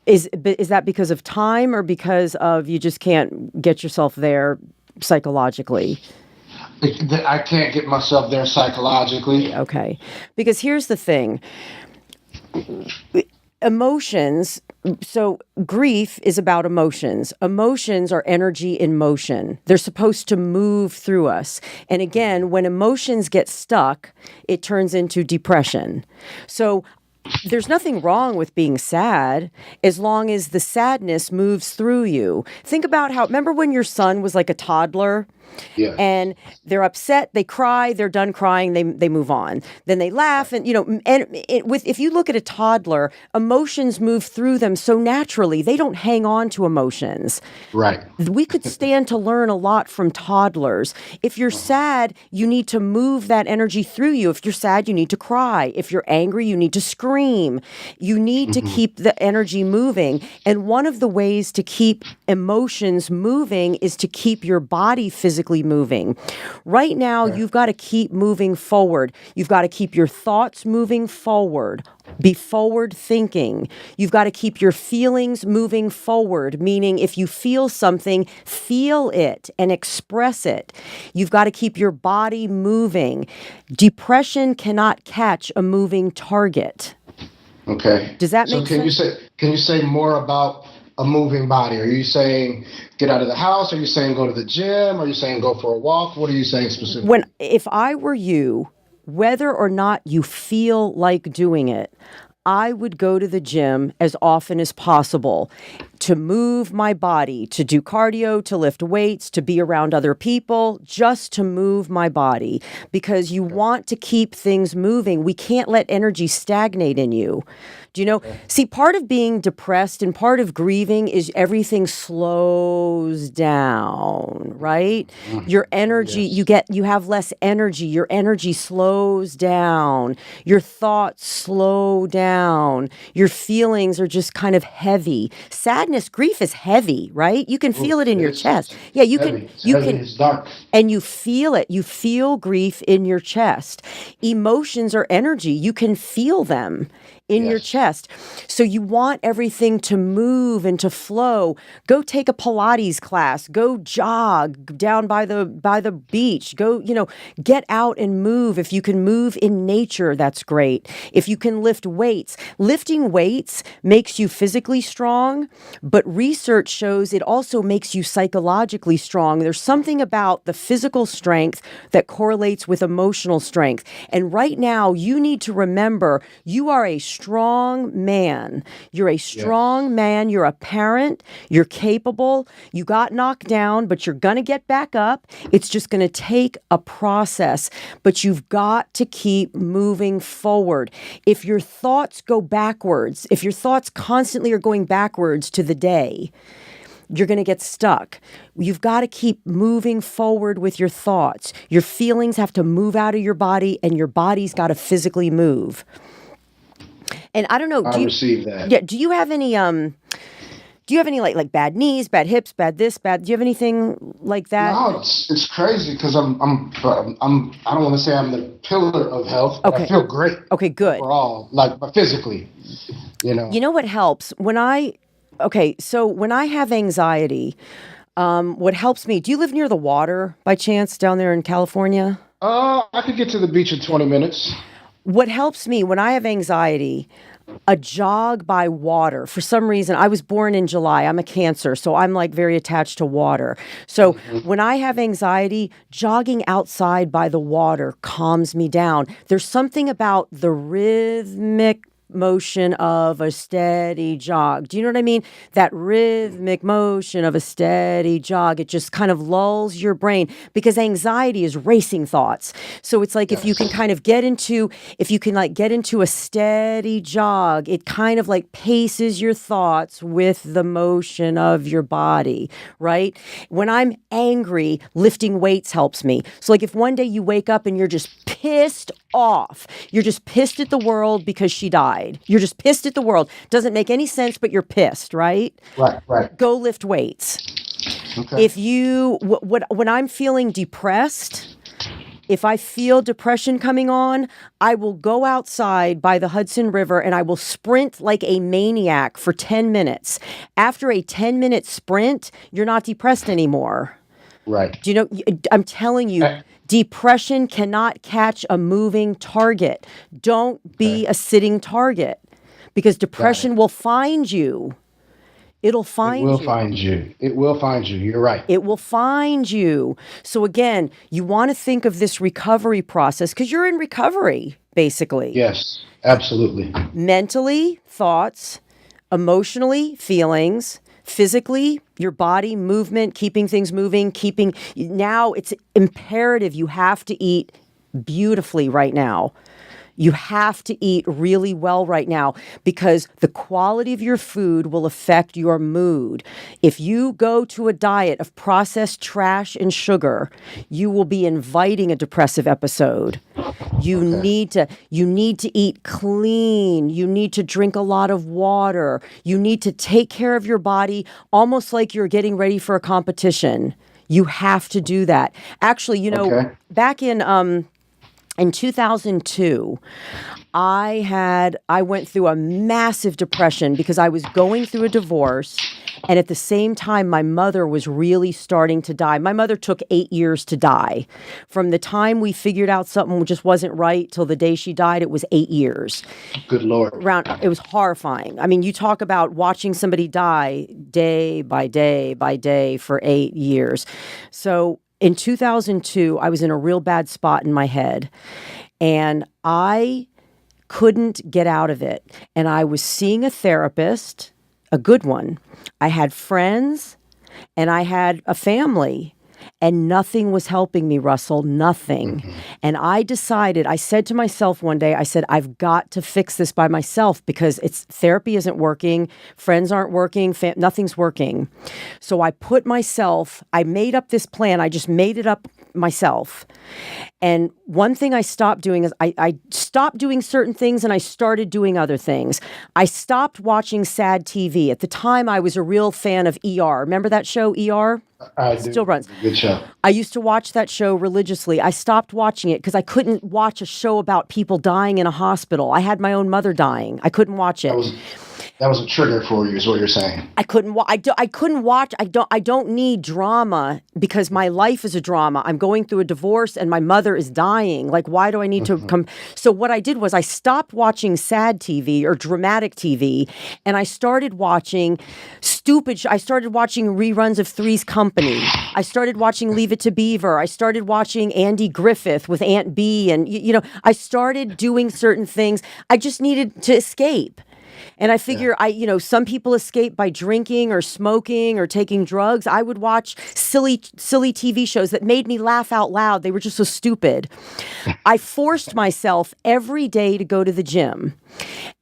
Is that because of time or because of you just can't get yourself there psychologically? I can't get myself there psychologically. Okay. Because here's the thing. Emotions, so grief is about emotions. Emotions are energy in motion. They're supposed to move through us. And again, when emotions get stuck, it turns into depression. So there's nothing wrong with being sad as long as the sadness moves through you. Think about remember when your son was like a toddler? Yeah. And they're upset, they cry, they're done crying, they move on. Then they laugh, and if you look at a toddler, emotions move through them so naturally. They don't hang on to emotions. Right. We could stand to learn a lot from toddlers. If you're sad, you need to move that energy through you. If you're sad, you need to cry. If you're angry, you need to scream. You need to keep the energy moving. And one of the ways to keep emotions moving is to keep your body physically moving. Right now, you've got to keep moving forward. You've got to keep your thoughts moving forward. Be forward thinking. You've got to keep your feelings moving forward, meaning if you feel something, feel it and express it. You've got to keep your body moving. Depression cannot catch a moving target. Okay. Does that make sense? Can you say more about a moving body? Are you saying get out of the house? Are you saying go to the gym? Are you saying go for a walk? What are you saying specifically? If I were you, whether or not you feel like doing it, I would go to the gym as often as possible to move my body, to do cardio, to lift weights, to be around other people, just to move my body, because you want to keep things moving. We can't let energy stagnate in you. Do you know? See, part of being depressed and part of grieving is everything slows down, right? Your energy, you have less energy. Your energy slows down. Your thoughts slow down. Your feelings are just kind of heavy. Sadness, grief is heavy, right? You can feel it in your chest. Yeah, you can. It's dark. And you feel it. You feel grief in your chest. Emotions are energy. You can feel them in your chest. So you want everything to move and to flow. Go take a Pilates class. Go jog down by the beach. Go, get out and move. If you can move in nature, that's great. If you can lift weights. Lifting weights makes you physically strong, But research shows it also makes you psychologically strong. There's something about the physical strength that correlates with emotional strength. And right now, you need to remember you are a strong man. You're a strong man. You're a parent. You're capable. You got knocked down, but you're going to get back up. It's just going to take a process, but you've got to keep moving forward. If your thoughts go backwards, if your thoughts constantly are going backwards to the day, you're going to get stuck. You've got to keep moving forward with your thoughts. Your feelings have to move out of your body, and your body's got to physically move. And I don't know. I receive that. Yeah. Do you have any like bad knees, bad hips, bad this, bad? Do you have anything like that? No, it's crazy because I don't want to say I'm the pillar of health, but I feel great. Okay, good. Overall, like physically, You know what helps when I have anxiety, what helps me? Do you live near the water by chance down there in California? I could get to the beach in 20 minutes. What helps me when I have anxiety, a jog by water. For some reason, I was born in July. I'm a Cancer, so I'm like very attached to water. So when I have anxiety, jogging outside by the water calms me down. There's something about the rhythmic motion of a steady jog. Do you know what I mean? That rhythmic motion of a steady jog, it just kind of lulls your brain because anxiety is racing thoughts. So it's like if you can get into a steady jog, it kind of like paces your thoughts with the motion of your body, right? When I'm angry, lifting weights helps me. So like if one day you wake up and you're just pissed off, you're just pissed at the world because she died. You're just pissed at the world. Doesn't make any sense, but you're pissed, right? Right. Go lift weights. Okay. If you, when I'm feeling depressed, if I feel depression coming on, I will go outside by the Hudson River and I will sprint like a maniac for 10 minutes. After a 10-minute sprint, you're not depressed anymore. Right. Do you know, I'm telling you, depression cannot catch a moving target. Don't be a sitting target because depression will find you. It'll find you. It will find you. It will find you. You're right. It will find you. So again, you want to think of this recovery process because you're in recovery, basically. Yes, absolutely. Mentally, thoughts, emotionally, feelings, physically, your body, movement, keeping things moving, now it's imperative you have to eat beautifully right now. You have to eat really well right now because the quality of your food will affect your mood. If you go to a diet of processed trash and sugar, you will be inviting a depressive episode. You need to eat clean. You need to drink a lot of water. You need to take care of your body almost like you're getting ready for a competition. You have to do that. Actually, back in 2002, I went through a massive depression because I was going through a divorce, and at the same time, my mother was really starting to die. My mother took 8 years to die. From the time we figured out something just wasn't right till the day she died, it was 8 years. Good Lord. It was horrifying. I mean, you talk about watching somebody die day by day by day for 8 years. So in 2002, I was in a real bad spot in my head, and I couldn't get out of it. And I was seeing a therapist, a good one. I had friends, and I had a family, and nothing was helping me, Russell, nothing. And I said to myself one day, I said, I've got to fix this by myself because therapy isn't working, friends aren't working, nothing's working. So I made up this plan. I just made it up myself. And one thing I stopped doing is I stopped doing certain things and I started doing other things. I stopped watching sad TV. At the time, I was a real fan of ER. Remember that show, ER? Still runs. Good show. I used to watch that show religiously. I stopped watching it because I couldn't watch a show about people dying in a hospital. I had my own mother dying. I couldn't watch it. That was a trigger for you, is what you're saying. I couldn't. I couldn't watch. I don't need drama because my life is a drama. I'm going through a divorce and my mother is dying. Like, why do I need to come? So what I did was I stopped watching sad TV or dramatic TV, and I started watching I started watching reruns of Three's Company. I started watching Leave It to Beaver. I started watching Andy Griffith with Aunt Bee, and I started doing certain things. I just needed to escape. And I figure some people escape by drinking or smoking or taking drugs. I would watch silly TV shows that made me laugh out loud. They were just so stupid. I forced myself every day to go to the gym.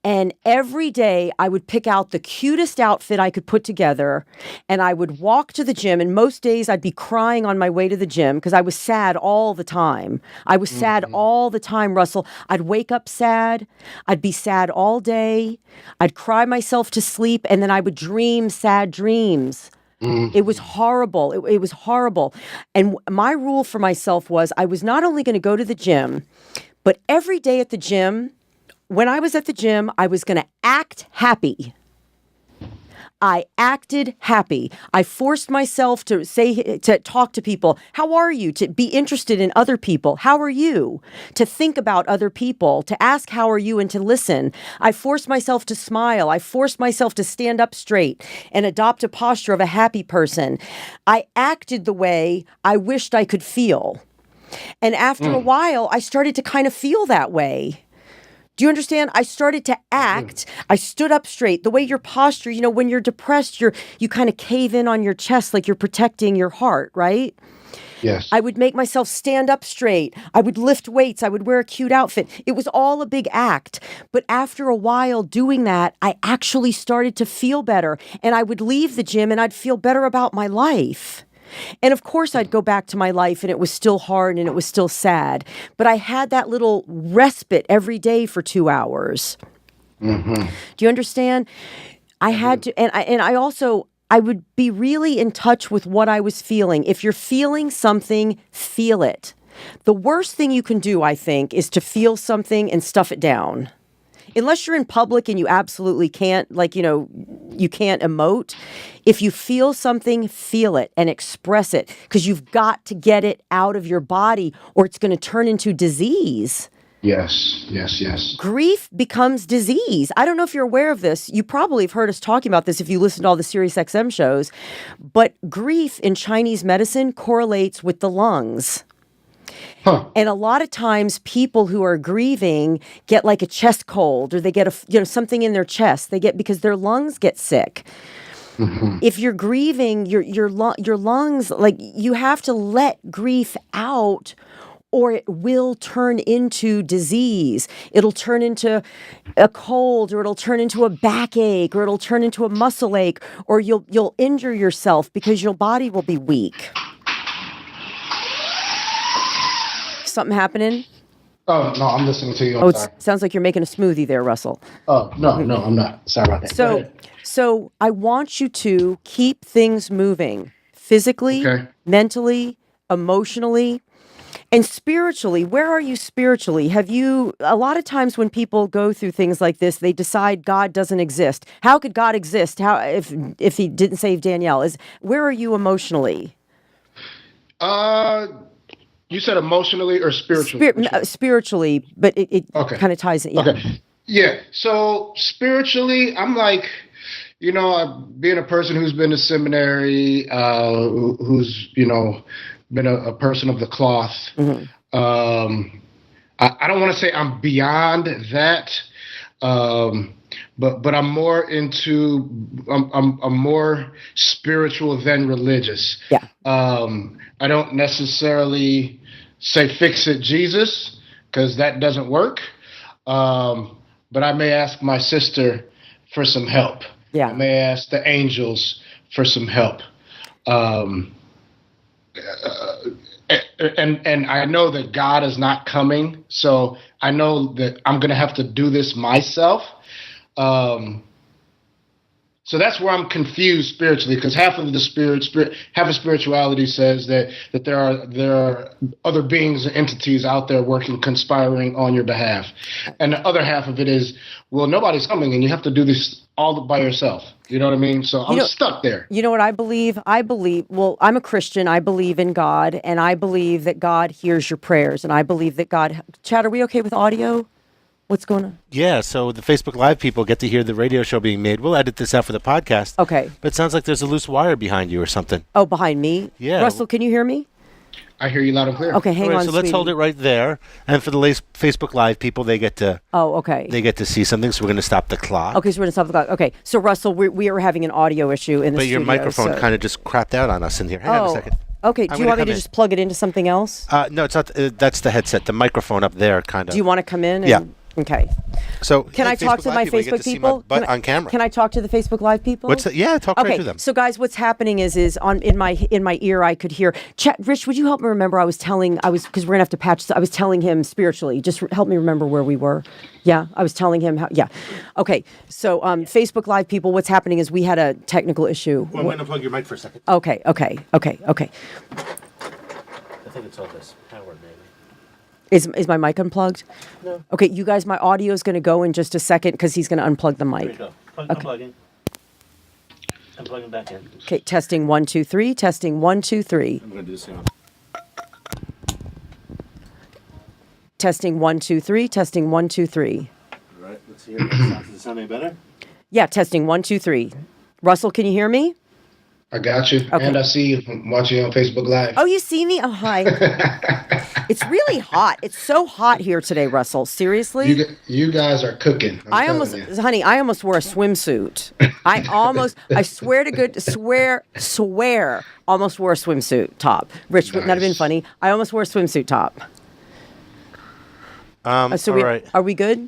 And every day I would pick out the cutest outfit I could put together and I would walk to the gym. And most days I'd be crying on my way to the gym because I was sad all the time. I was sad all the time, Russell. I'd wake up sad. I'd be sad all day. I'd cry myself to sleep and then I would dream sad dreams. It was horrible. It was horrible. And my rule for myself was I was not only going to go to the gym, but every day at the gym, when I was at the gym, I was going to act happy. I acted happy. I forced myself to talk to people. How are you? To be interested in other people. How are you? To think about other people, to ask how are you and to listen. I forced myself to smile. I forced myself to stand up straight and adopt a posture of a happy person. I acted the way I wished I could feel. And after a while, I started to kind of feel that way. Do you understand? I started to act. I stood up straight. The way your posture, when you're depressed, you kind of cave in on your chest like you're protecting your heart, right? Yes. I would make myself stand up straight. I would lift weights. I would wear a cute outfit. It was all a big act. But after a while doing that, I actually started to feel better. And I would leave the gym and I'd feel better about my life. And of course, I'd go back to my life and it was still hard and it was still sad. But I had that little respite every day for 2 hours. Do you understand? I had to, and I would be really in touch with what I was feeling. If you're feeling something, feel it. The worst thing you can do, I think, is to feel something and stuff it down. Unless you're in public and you absolutely can't, you can't emote. If you feel something, feel it and express it because you've got to get it out of your body or it's going to turn into disease. Yes. Grief becomes disease. I don't know if you're aware of this. You probably have heard us talking about this if you listen to all the Sirius XM shows. But grief in Chinese medicine correlates with the lungs. And a lot of times people who are grieving get like a chest cold or they get something in their chest. They get because their lungs get sick. If you're grieving, your lungs, you have to let grief out or it will turn into disease. It'll turn into a cold or it'll turn into a backache or it'll turn into a muscle ache or you'll injure yourself because your body will be weak. Something happening? Oh, no, I'm listening to you. It sounds like you're making a smoothie there, Russell. Oh, no, I'm not. Sorry about that. So I want you to keep things moving physically, mentally, emotionally, and spiritually. Where are you spiritually? A lot of times when people go through things like this, they decide God doesn't exist. How could God exist? How if he didn't save Danielle? Where are you emotionally? You said emotionally or spiritually? Spiritually, but it kind of ties in. Yeah. Okay. Yeah. So spiritually, I'm like, being a person who's been to seminary, who's, been a person of the cloth. I don't want to say I'm beyond that. But I'm more into, I'm more spiritual than religious. Yeah. I don't necessarily say fix it Jesus because that doesn't work. But I may ask my sister for some help. Yeah. I may ask the angels for some help. And I know that God is not coming. So I know that I'm going to have to do this myself. So that's where I'm confused spiritually, because half of the half of spirituality says that there are other beings and entities out there working, conspiring on your behalf, and the other half of it is, well, nobody's coming, and you have to do this all by yourself. You know what I mean? So I'm stuck there. You know what I believe? Well, I'm a Christian. I believe in God, and I believe that God hears your prayers, and I believe that God. Chad, are we okay with audio? What's going on? Yeah, so the Facebook Live people get to hear the radio show being made. We'll edit this out for the podcast. Okay. But it sounds like there's a loose wire behind you or something. Oh, behind me? Yeah. Russell, can you hear me? I hear you loud and clear. Okay, hang on, So let's hold it right there. And for the Facebook Live people, they get to they get to see something. So we're going to stop the clock. Okay, so we're going to stop the clock. Okay, so Russell, we are having an audio issue in the But studio. your microphone kind of just crapped out on us in here. Hang on a second. Okay, do you want me to just plug it into something else? No, it's not. That's the headset. The microphone up there kind of. Do you want to come in? Yeah. Okay. So can I talk to my Facebook people? On camera. Can I talk to the Facebook Live people? Yeah, talk right to them. So guys, what's happening is in my ear I could hear. Rich, would you help me remember? Because we're gonna have to patch. I was telling him spiritually. Just help me remember where we were. Yeah, I was telling him how. Yeah. Okay. So Facebook Live people, what's happening is we had a technical issue. Well, I'm going to plug your mic for a second. Okay. I think it's all this power, maybe. Is my mic unplugged? No. Okay, you guys, my audio is going to go in just a second because he's going to unplug the mic. There you go. Unplugging. I'm plugging back in. Okay, testing 1 2 3. Testing 1 2 3. I'm going to do the same. Testing 1 2 3. Testing 1 2 3. All right, let's hear it. Does it sound any better? Yeah, testing 1 2 3. Russell, can you hear me? I got you, and I see you. I'm watching you on Facebook Live. Oh, you see me? Oh, hi. It's really hot. It's so hot here today, Russell. Seriously? You guys are cooking. I almost wore a swimsuit. I swear to good, swear, almost wore a swimsuit top. Rich, wouldn't that have been funny? I almost wore a swimsuit top. All right. Are we good?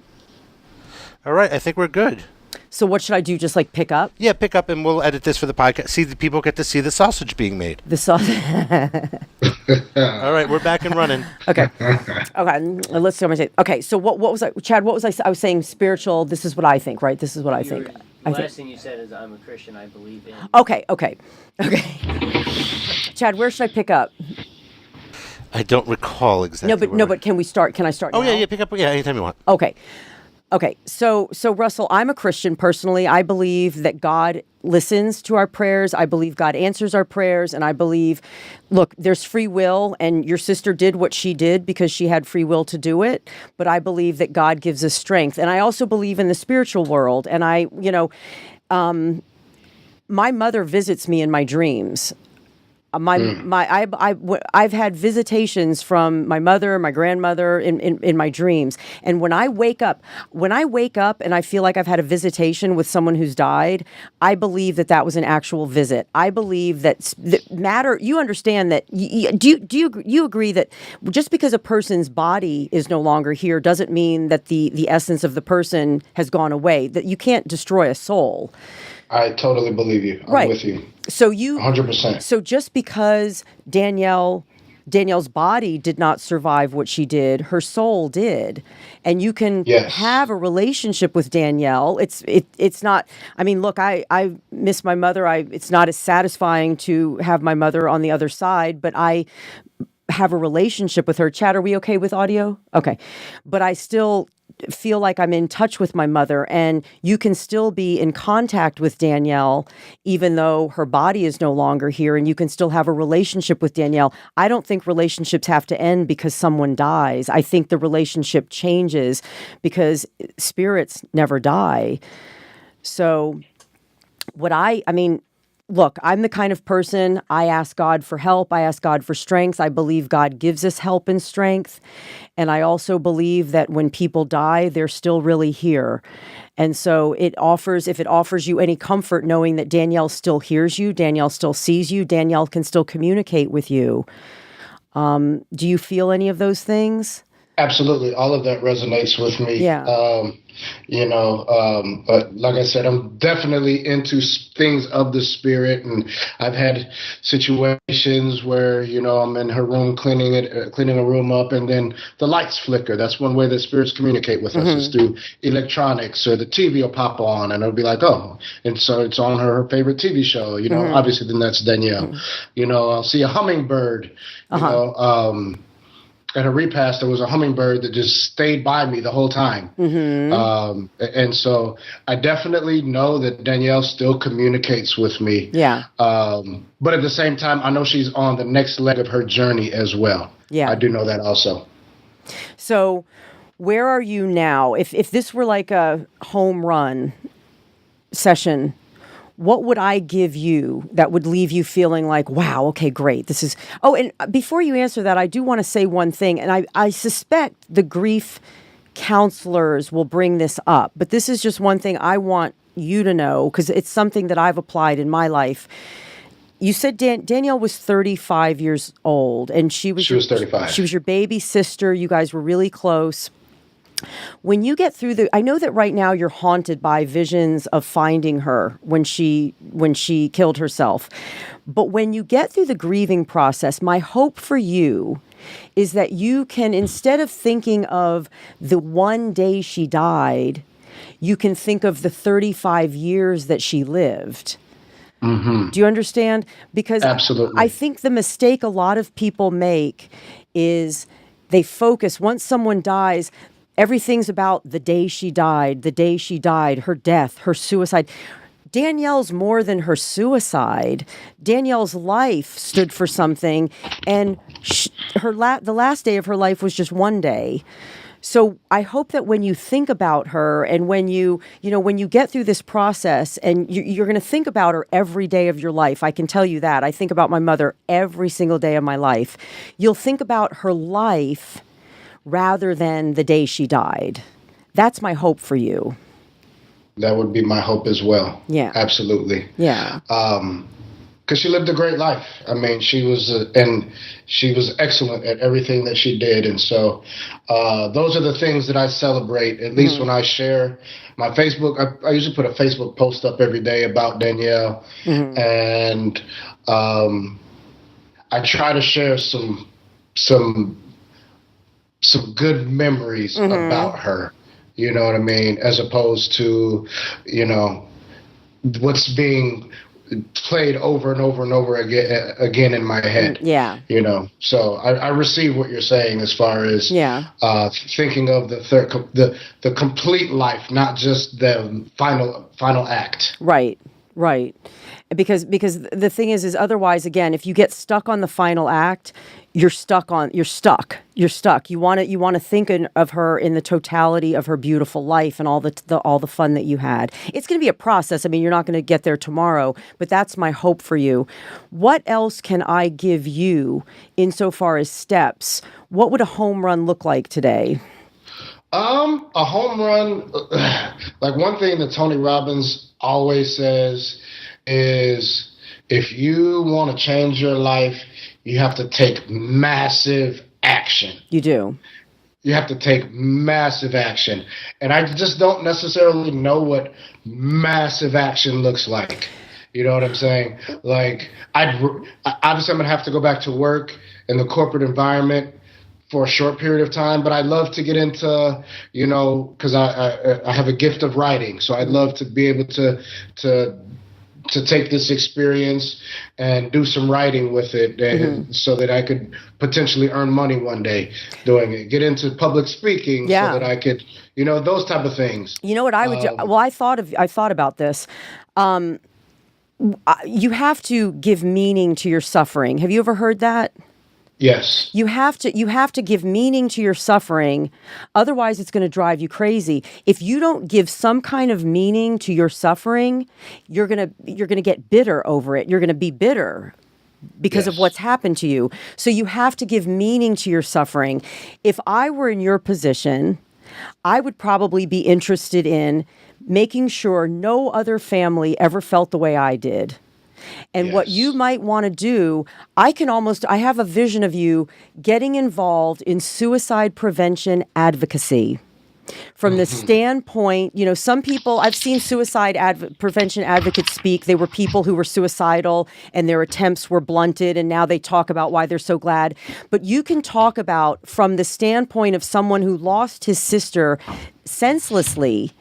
All right, I think we're good. So what should I do? Just like pick up? Yeah, pick up, and we'll edit this for the podcast. See, the people get to see the sausage being made. The sausage. All right, we're back and running. Okay. Let's see what I say. Okay, so what was I, Chad? What was I? I was saying spiritual. This is what I think, right? This is what I think. The last thing you said is, "I'm a Christian. I believe in." Okay. Chad, where should I pick up? I don't recall exactly. But can we start? Can I start? Oh now? yeah, pick up. Yeah, anytime you want. Okay. So Russell, I'm a Christian personally. I believe that God listens to our prayers. I believe God answers our prayers. And I believe, look, there's free will, and your sister did what she did because she had free will to do it. But I believe that God gives us strength. And I also believe in the spiritual world. And my mother visits me in my dreams. I've had visitations from my mother, my grandmother in my dreams. And when I wake up and I feel like I've had a visitation with someone who's died, I believe that was an actual visit. I believe that matter. You understand that? Do you agree that just because a person's body is no longer here doesn't mean that the essence of the person has gone away? That you can't destroy a soul. I totally believe you. I'm with you. So you 100%. So just because Danielle's body did not survive what she did, her soul did, and you can have a relationship with Danielle. It's not. I mean, look, I miss my mother. It's not as satisfying to have my mother on the other side, but I have a relationship with her. Chad, are we okay with audio? Okay, but I still feel like I'm in touch with my mother, and you can still be in contact with Danielle even though her body is no longer here, and you can still have a relationship with Danielle. I don't think relationships have to end because someone dies. I think the relationship changes because spirits never die. So look, I'm the kind of person, I ask God for help. I ask God for strength. I believe God gives us help and strength. And I also believe that when people die, they're still really here. And so if it offers you any comfort knowing that Danielle still hears you, Danielle still sees you, Danielle can still communicate with you. Do you feel any of those things? Absolutely, all of that resonates with me. Yeah. But like I said, I'm definitely into things of the spirit, and I've had situations where I'm in her room cleaning a room up, and then the lights flicker. That's one way that spirits communicate with us is through electronics, or the TV will pop on, and it'll be like, oh, and so it's on her favorite TV show. Obviously, then that's Danielle. I'll see a hummingbird. At a repast, there was a hummingbird that just stayed by me the whole time. And so I definitely know that Danielle still communicates with me. Yeah. But at the same time, I know she's on the next leg of her journey as well. Yeah. I do know that also. So where are you now? If this were like a home run session, what would I give you that would leave you feeling like, wow, okay, great. This is, oh, and before you answer that, I do want to say one thing, and I suspect the grief counselors will bring this up, but this is just one thing I want you to know, because it's something that I've applied in my life. You said Danielle was 35 years old, and she was 35. She was your baby sister. You guys were really close. When you get through I know that right now you're haunted by visions of finding her when she killed herself. But when you get through the grieving process, my hope for you is that you can, instead of thinking of the one day she died, you can think of the 35 years that she lived. Do you understand? Because absolutely. I think the mistake a lot of people make is they focus, once someone dies, everything's about the day she died, her death, her suicide. Danielle's more than her suicide. Danielle's life stood for something, and the last day of her life was just one day. So I hope that when you think about her, and when you get through this process, and you're going to think about her every day of your life. I can tell you that. I think about my mother every single day of my life. You'll think about her life rather than the day she died. That's my hope for you. That would be my hope as well. Yeah. Absolutely. Yeah. Because she lived a great life. I mean, she was excellent at everything that she did. And so those are the things that I celebrate, at least when I share my Facebook. I usually put a Facebook post up every day about Danielle. And I try to share some good memories about her, you know what I mean? As opposed to, what's being played over and over and over again in my head. Yeah. So I receive what you're saying as far as thinking of the complete life, not just the final act. Right. Because the thing is otherwise, again, if you get stuck on the final act, you're stuck. You want to think of her in the totality of her beautiful life and all the fun that you had. It's going to be a process. I mean, you're not going to get there tomorrow, but that's my hope for you. What else can I give you insofar as steps? What would a home run look like today? A home run, like one thing that Tony Robbins always says is, if you want to change your life, you have to take massive action. You do. You have to take massive action. And I just don't necessarily know what massive action looks like. You know what I'm saying? Like, obviously I'm going to have to go back to work in the corporate environment for a short period of time, but I'd love to get into, because I have a gift of writing. So I'd love to be able to take this experience and do some writing with it, and so that I could potentially earn money one day doing it. Get into public speaking so that I could, those type of things. You know what I would do? Well, I thought about this. You have to give meaning to your suffering. Have you ever heard that? Yes. You have to give meaning to your suffering. Otherwise, it's going to drive you crazy. If you don't give some kind of meaning to your suffering, you're going to get bitter over it. You're going to be bitter because of what's happened to you. So you have to give meaning to your suffering. If I were in your position, I would probably be interested in making sure no other family ever felt the way I did. And what you Yes. might want to do, I have a vision of you getting involved in suicide prevention advocacy. From the standpoint, some people, I've seen suicide prevention advocates speak. They were people who were suicidal and their attempts were blunted, and now they talk about why they're so glad. But you can talk about from the standpoint of someone who lost his sister senselessly.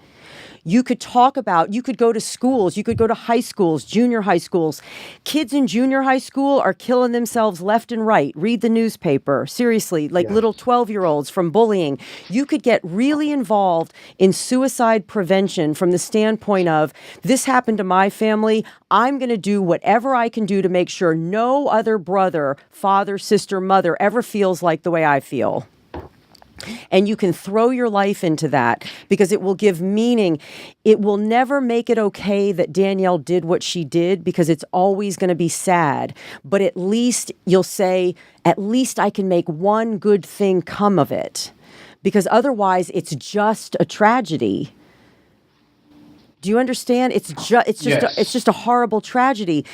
You could go to schools, you could go to high schools, junior high schools. Kids in junior high school are killing themselves left and right. Read the newspaper. Seriously, like little 12-year-olds from bullying. You could get really involved in suicide prevention from the standpoint of, this happened to my family. I'm going to do whatever I can do to make sure no other brother, father, sister, mother ever feels like the way I feel. And you can throw your life into that because it will give meaning. It will never make it okay that Danielle did what she did because it's always going to be sad. But at least you'll say, at least I can make one good thing come of it. Because otherwise it's just a tragedy. Do you understand? It's just a horrible tragedy.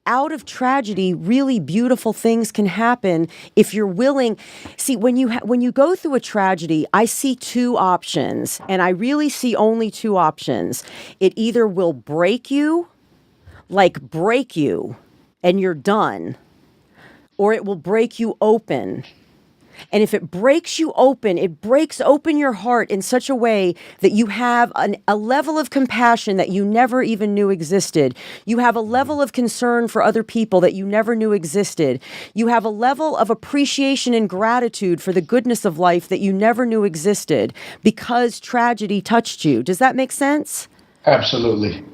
Out of tragedy, really beautiful things can happen if you're willing. See, when you go through a tragedy, I see two options, and I really see only two options. It either will break you, and you're done, or it will break you open. And if it breaks you open, it breaks open your heart in such a way that you have a level of compassion that you never even knew existed. You have a level of concern for other people that you never knew existed. You have a level of appreciation and gratitude for the goodness of life that you never knew existed because tragedy touched you. Does that make sense? Absolutely.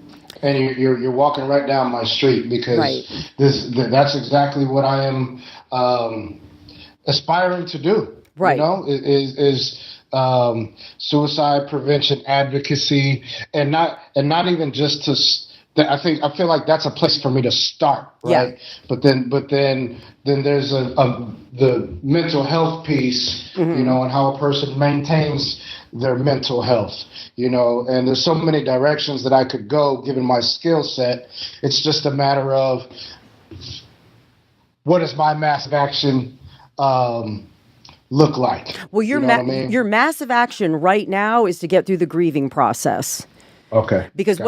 And you're walking right down my street because that's exactly what I am aspiring to do. Right. Is suicide prevention advocacy, and not even just to. I feel like that's a place for me to start, right? Yeah. But then there's the mental health piece, and how a person maintains their mental health, and there's so many directions that I could go given my skill set. It's just a matter of what is my massive action look like? Well, your massive action right now is to get through the grieving process. Okay. Because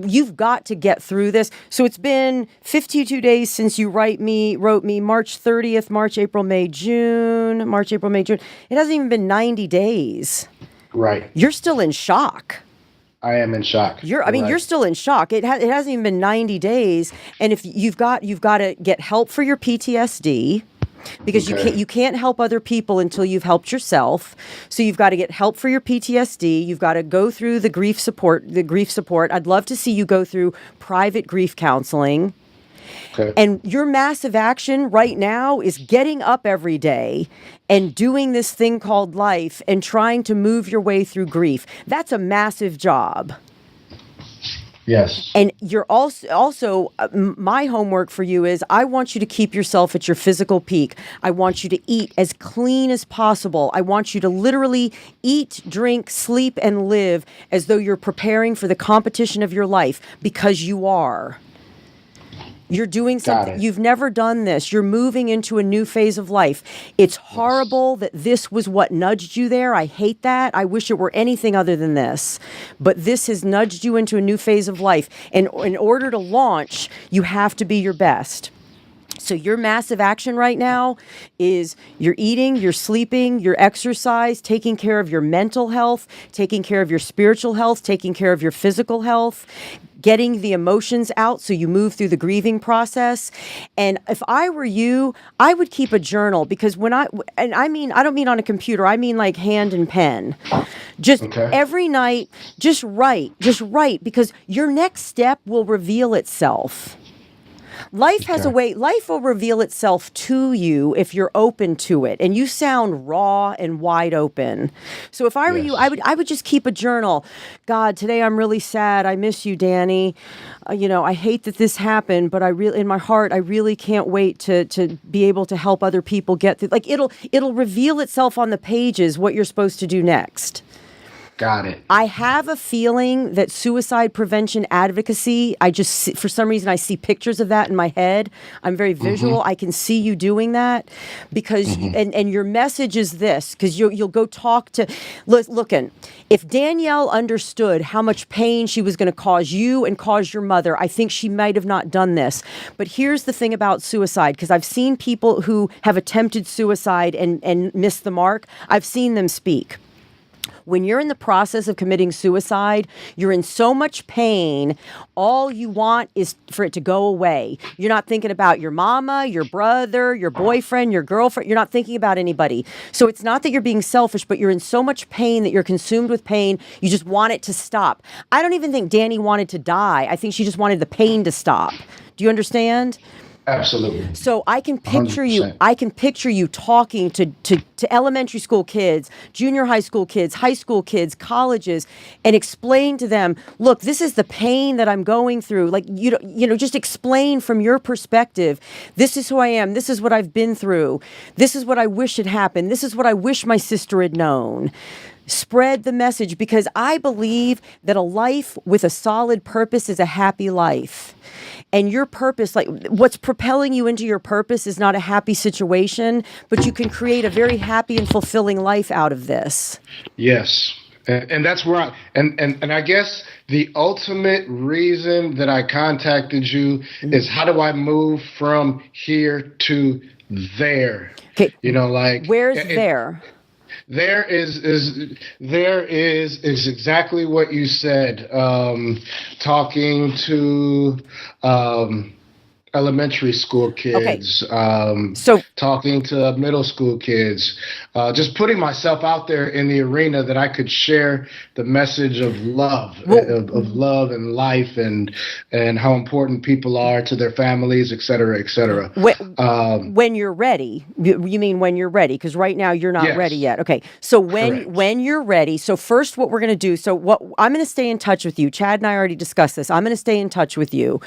you've got to get through this. So it's been 52 days since you wrote me March 30th, March, April, May, June. It hasn't even been 90 days. Right. You're still in shock. I am in shock. You're still in shock. It hasn't even been 90 days. And if you've got to get help for your PTSD. Because you can't help other people until you've helped yourself. So you've got to get help for your PTSD. You've got to go through the grief support. I'd love to see you go through private grief counseling. Okay. And your massive action right now is getting up every day and doing this thing called life and trying to move your way through grief. That's a massive job. Yes. And you're also my homework for you is I want you to keep yourself at your physical peak. I want you to eat as clean as possible. I want you to literally eat, drink, sleep, and live as though you're preparing for the competition of your life, because you are. You're doing something. You've never done this. You're moving into a new phase of life. It's horrible that this was what nudged you there. I hate that. I wish it were anything other than this. But this has nudged you into a new phase of life. And in order to launch, you have to be your best. So your massive action right now is you're eating, you're sleeping, your exercise, taking care of your mental health, taking care of your spiritual health, taking care of your physical health, getting the emotions out so you move through the grieving process. And if I were you, I would keep a journal, because I don't mean on a computer, I mean like hand and pen. Just every night, just write, because your next step will reveal itself. Life has a way, life will reveal itself to you if you're open to it, and you sound raw and wide open. So if I were you, I would just keep a journal. God, today I'm really sad. I miss you, Danny. I hate that this happened, but in my heart, I really can't wait to be able to help other people get through. Like it'll reveal itself on the pages what you're supposed to do next. Got it. I have a feeling that suicide prevention advocacy, for some reason, I see pictures of that in my head. I'm very visual. I can see you doing that because, and your message is this, because you'll go talk to, looking, if Danielle understood how much pain she was going to cause you and cause your mother, I think she might have not done this. But here's the thing about suicide, because I've seen people who have attempted suicide and missed the mark. I've seen them speak. When you're in the process of committing suicide, you're in so much pain. All you want is for it to go away. You're not thinking about your mama, your brother, your boyfriend, your girlfriend. You're not thinking about anybody. So it's not that you're being selfish, but you're in so much pain that you're consumed with pain. You just want it to stop. I don't even think Danny wanted to die. I think she just wanted the pain to stop. Do you understand? Absolutely. So I can picture 100%. you. I can picture you talking to elementary school kids, junior high school kids, high school kids, colleges, and explain to them, look, this is the pain that I'm going through. Like just explain from your perspective. This is who I am. This is what I've been through. This is what I wish had happened. This is what I wish my sister had known. Spread the message, because I believe that a life with a solid purpose is a happy life. And your purpose, like what's propelling you into your purpose, is not a happy situation, but you can create a very happy and fulfilling life out of this. Yes. And that's where and I guess the ultimate reason that I contacted you is, how do I move from here to there? Okay. Like, where's there? There is exactly what you said. Talking to elementary school kids, so talking to middle school kids, just putting myself out there in the arena that I could share the message of love, of love and life, and how important people are to their families, et cetera, et cetera. When you're ready, you mean when you're ready? Because right now you're not ready yet. Okay, so when you're ready, so first what we're going to do, I'm going to stay in touch with you. Chad and I already discussed this. I'm going to stay in touch with you.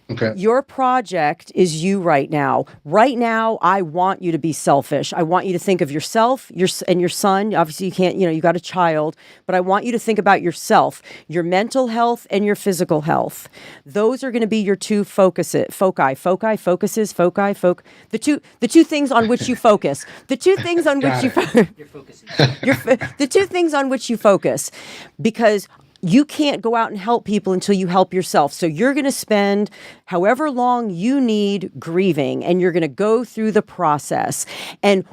Okay. Your project is you right now. Right now, I want you to be selfish. I want you to think of yourself, and your son. Obviously, you can't, you got a child, but I want you to think about yourself, your mental health, and your physical health. Those are going to be your two focuses. The two things on which you focus. The two things on which you focus. Your focus is The two things on which you focus, because you can't go out and help people until you help yourself. So you're going to spend however long you need grieving, and you're going to go through the process. And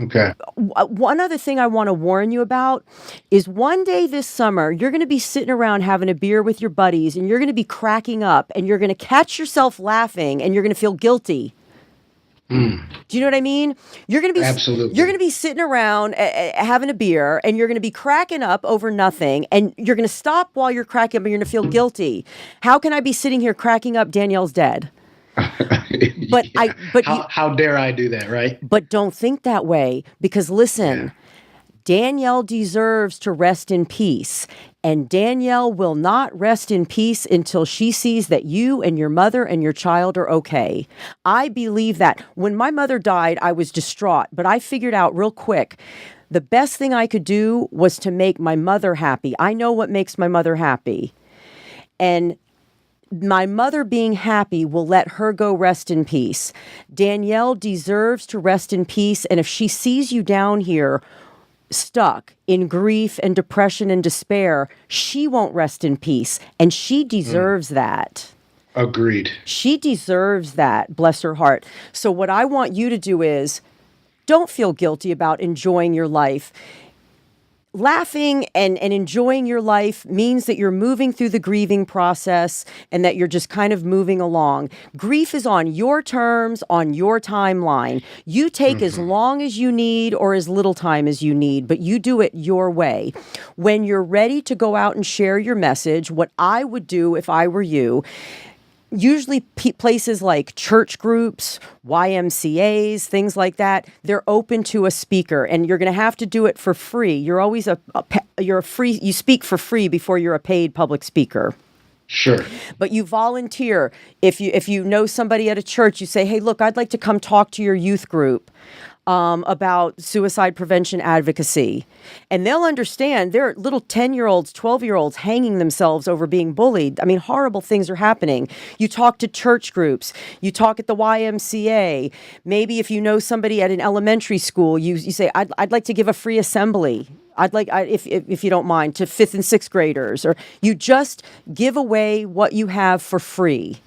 one other thing I want to warn you about is, one day this summer, you're going to be sitting around having a beer with your buddies, and you're going to be cracking up, and you're going to catch yourself laughing, and you're going to feel guilty. Do you know what I mean? You're going to be Absolutely. You're going to be sitting around having a beer, and you're going to be cracking up over nothing, and you're going to stop while you're cracking up, and you're going to feel guilty. How can I be sitting here cracking up? Danielle's dead. How dare I do that, right? But don't think that way, because listen, Danielle deserves to rest in peace. And Danielle will not rest in peace until she sees that you and your mother and your child are okay. I believe that. When my mother died, I was distraught, but I figured out real quick, the best thing I could do was to make my mother happy. I know what makes my mother happy. And my mother being happy will let her go rest in peace. Danielle deserves to rest in peace. And if she sees you down here stuck in grief and depression and despair, she won't rest in peace. And she deserves that. Agreed. She deserves that, bless her heart. So what I want you to do is, don't feel guilty about enjoying your life. Laughing and enjoying your life means that you're moving through the grieving process, and that you're just kind of moving along. Grief is on your terms, on your timeline. You take as long as you need, or as little time as you need, but you do it your way. When you're ready to go out and share your message, what I would do if I were you, usually places like church groups, YMCAs, things like that, they're open to a speaker, and you're going to have to do it for free. You're always you speak for free before you're a paid public speaker. Sure. But you volunteer. If you know somebody at a church, you say, hey, look, I'd like to come talk to your youth group. about suicide prevention advocacy. And they'll understand there are little 10-year-olds, 12-year-olds hanging themselves over being bullied. I mean, horrible things are happening. You talk to church groups, you talk at the YMCA. Maybe if you know somebody at an elementary school, you say, I'd like to give a free assembly. If you don't mind, to 5th and 6th graders, or you just give away what you have for free.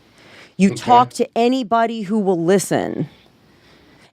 You talk to anybody who will listen.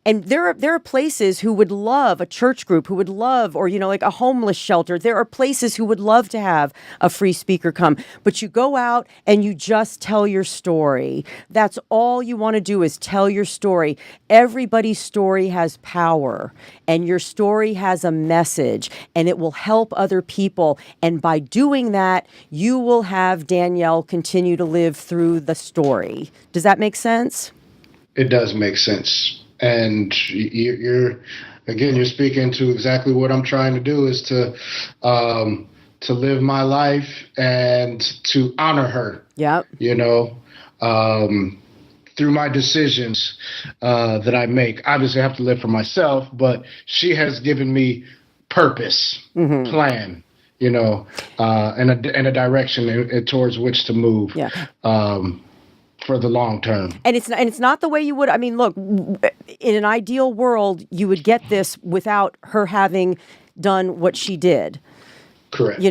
And there are places who would love a church group, who would love, or, like a homeless shelter. There are places who would love to have a free speaker come. But you go out and you just tell your story. That's all you want to do is tell your story. Everybody's story has power, and your story has a message, and it will help other people. And by doing that, you will have Danielle continue to live through the story. Does that make sense? It does make sense. And you're speaking to exactly what I'm trying to do, is to live my life and to honor her. Yep. Through my decisions that I make. Obviously, I have to live for myself, but she has given me purpose, plan, and a direction towards which to move. Yeah. For the long term. And it's not the way you would. I mean, look, in an ideal world, you would get this without her having done what she did. Correct.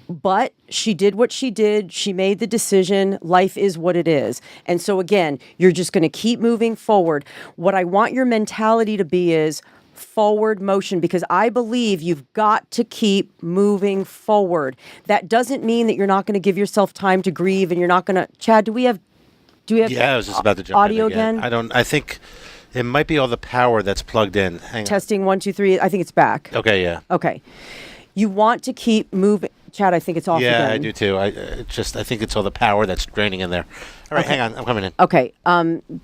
But she did what she did. She made the decision. Life is what it is. And so again, you're just going to keep moving forward. What I want your mentality to be is forward motion, because I believe you've got to keep moving forward. That doesn't mean that you're not going to give yourself time to grieve, and you're not going to. Chad, do we have yeah, I was just about to jump audio in again. I think it might be all the power that's plugged in. Hang on. Testing 1, 2, 3. I think it's back. Okay, yeah. Okay. You want to keep moving. Chad, I think it's off again. Yeah, I do too. I think it's all the power that's draining in there. All right, hang on. I'm coming in. Okay.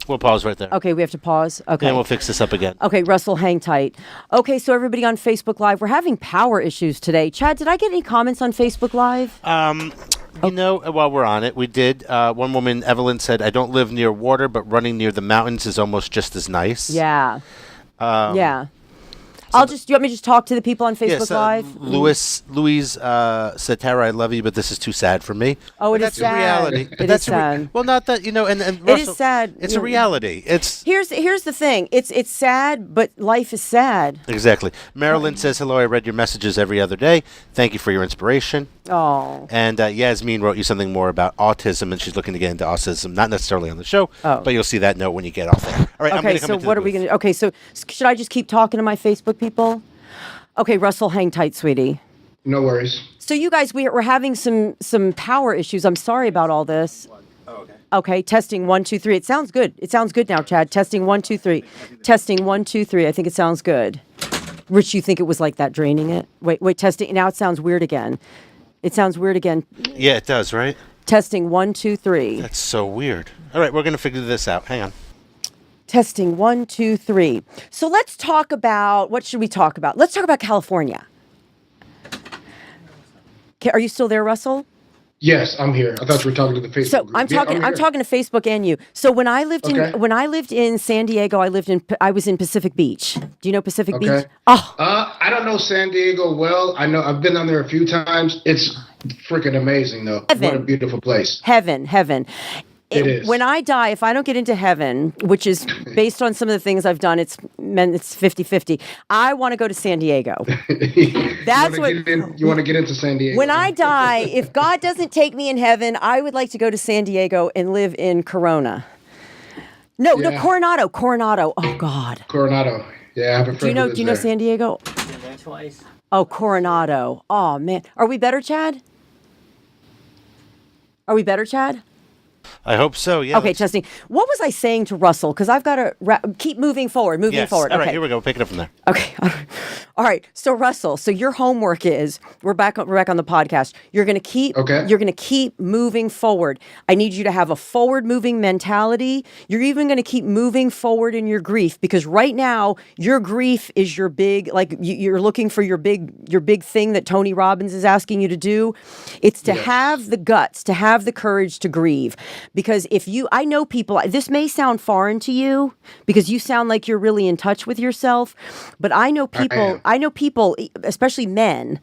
We'll pause right there. Okay, we have to pause. Okay. And we'll fix this up again. Okay, Russell, hang tight. Okay, so everybody on Facebook Live, we're having power issues today. Chad, did I get any comments on Facebook Live? While we're on it, we did. One woman, Evelyn, said, I don't live near water, but running near the mountains is almost just as nice. Yeah. Yeah. Do you want me to just talk to the people on Facebook Live? Louise said, Tara, I love you, but this is too sad for me. Oh, it is sad. Reality. It is sad. Well, not that, and Russell, it is sad. It's a reality. Here's the thing. It's sad, but life is sad. Exactly. Marilyn says, hello, I read your messages every other day. Thank you for your inspiration. Oh. And Yasmin wrote you something more about autism, and she's looking to get into autism, not necessarily on the show, but you'll see that note when you get off there. All right, okay, so what are we going to do? Okay, so should I just keep talking to my Facebook people? Okay, Russell, hang tight, sweetie. No worries. So you guys, we're having some power issues. I'm sorry about all this. Oh, okay. Okay, testing 1, 2, 3. It sounds good. It sounds good now, Chad. Testing 1, 2, 3. Testing 1, 2, 3. I think it sounds good. Rich, you think it was like that, draining it? Wait, testing. Now it sounds weird again. It sounds weird again. Yeah, it does, right? Testing 1, 2, 3. That's so weird. All right, we're going to figure this out. Hang on. Testing 1, 2, 3. So let's talk about, what should we talk about? Let's talk about California. Okay, are you still there, Russell? Yes, I'm here. I thought you were talking to the Facebook group. I'm talking to Facebook and you. So when I lived in San Diego, I was in Pacific Beach. Do you know Pacific Beach? Oh. I don't know San Diego well. I know I've been down there a few times. It's freaking amazing though. Heaven. What a beautiful place. Heaven. It is. When I die, if I don't get into heaven, which is based on some of the things I've done, it's 50-50. I want to go to San Diego. That's you want to get into San Diego. When I die, if God doesn't take me in heaven, I would like to go to San Diego and live in Corona. No, Coronado. Oh God. Coronado. Yeah, I have a friend. Do you know San Diego? Been there twice. Oh, Coronado. Oh man. Are we better, Chad? I hope so, yeah. Okay, testing. What was I saying to Russell? Because I've got to keep moving forward. All right, okay. here we go. Pick it up from there. Okay. All right. So Russell, so your homework is we're back on the podcast. You're gonna keep moving forward. I need you to have a forward moving mentality. You're even gonna keep moving forward in your grief, because right now your grief is your big, like you're looking for your big thing that Tony Robbins is asking you to do. It's to have the guts, to have the courage to grieve. Because I know people, this may sound foreign to you because you sound like you're really in touch with yourself, but I know people, especially men,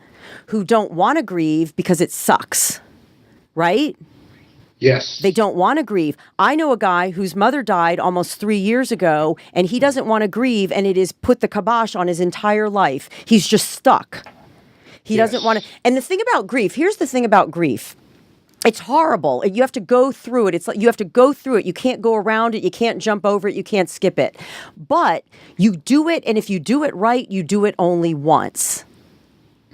who don't want to grieve because it sucks, right? Yes. They don't want to grieve. I know a guy whose mother died almost 3 years ago, and he doesn't want to grieve, and it has put the kibosh on his entire life. He's just stuck. He doesn't want to. And the thing about grief, here's the thing about grief. It's horrible. You have to go through it. It's like you have to go through it. You can't go around it. You can't jump over it. You can't skip it. But you do it, and if you do it right, you do it only once.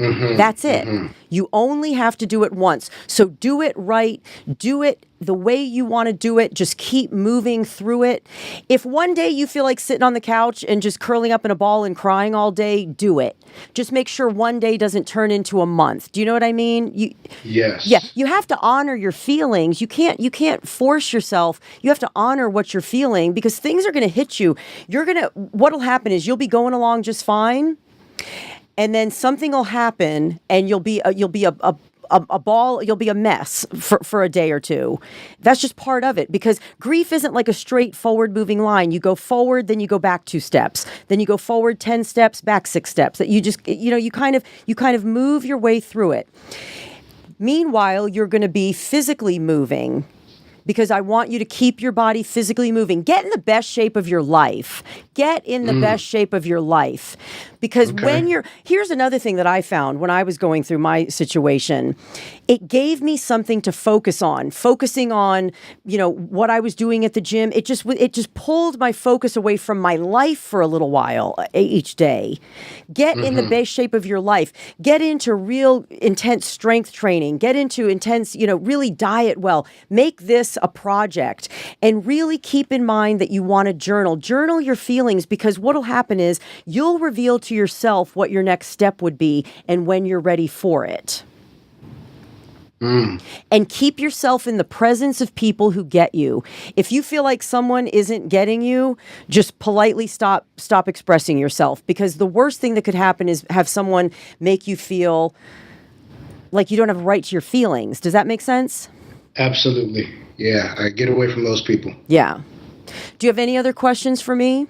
That's it. You only have to do it once. So do it right. Do it the way you want to do it. Just keep moving through it. If one day you feel like sitting on the couch and just curling up in a ball and crying all day, do it. Just make sure one day doesn't turn into a month. Do you know what I mean? Yes. Yeah, you have to honor your feelings. You can't force yourself. You have to honor what you're feeling, because things are going to hit you. What'll happen is you'll be going along just fine, and then something will happen, and you'll be a ball, you'll be a mess for a day or two. That's just part of it, because grief isn't like a straight forward moving line. You go forward, then you go back 2 steps, then you go forward 10 steps, back 6 steps. That you just, you kind of move your way through it. Meanwhile, you're going to be physically moving, because I want you to keep your body physically moving. Get in the best shape of your life. Get in the best shape of your life. Because here's another thing that I found when I was going through my situation. It gave me something to focus on. Focusing on, what I was doing at the gym. It just pulled my focus away from my life for a little while each day. Get in the best shape of your life. Get into real intense strength training. Get into intense, really diet well. Make this a project, and really keep in mind that you want to journal your feelings, because what'll happen is you'll reveal to yourself what your next step would be and when you're ready for it. And keep yourself in the presence of people who get you. If you feel like someone isn't getting you, just politely stop expressing yourself, because the worst thing that could happen is have someone make you feel like you don't have a right to your feelings. Does that make sense? Absolutely. Yeah, I get away from those people. Yeah. Do you have any other questions for me?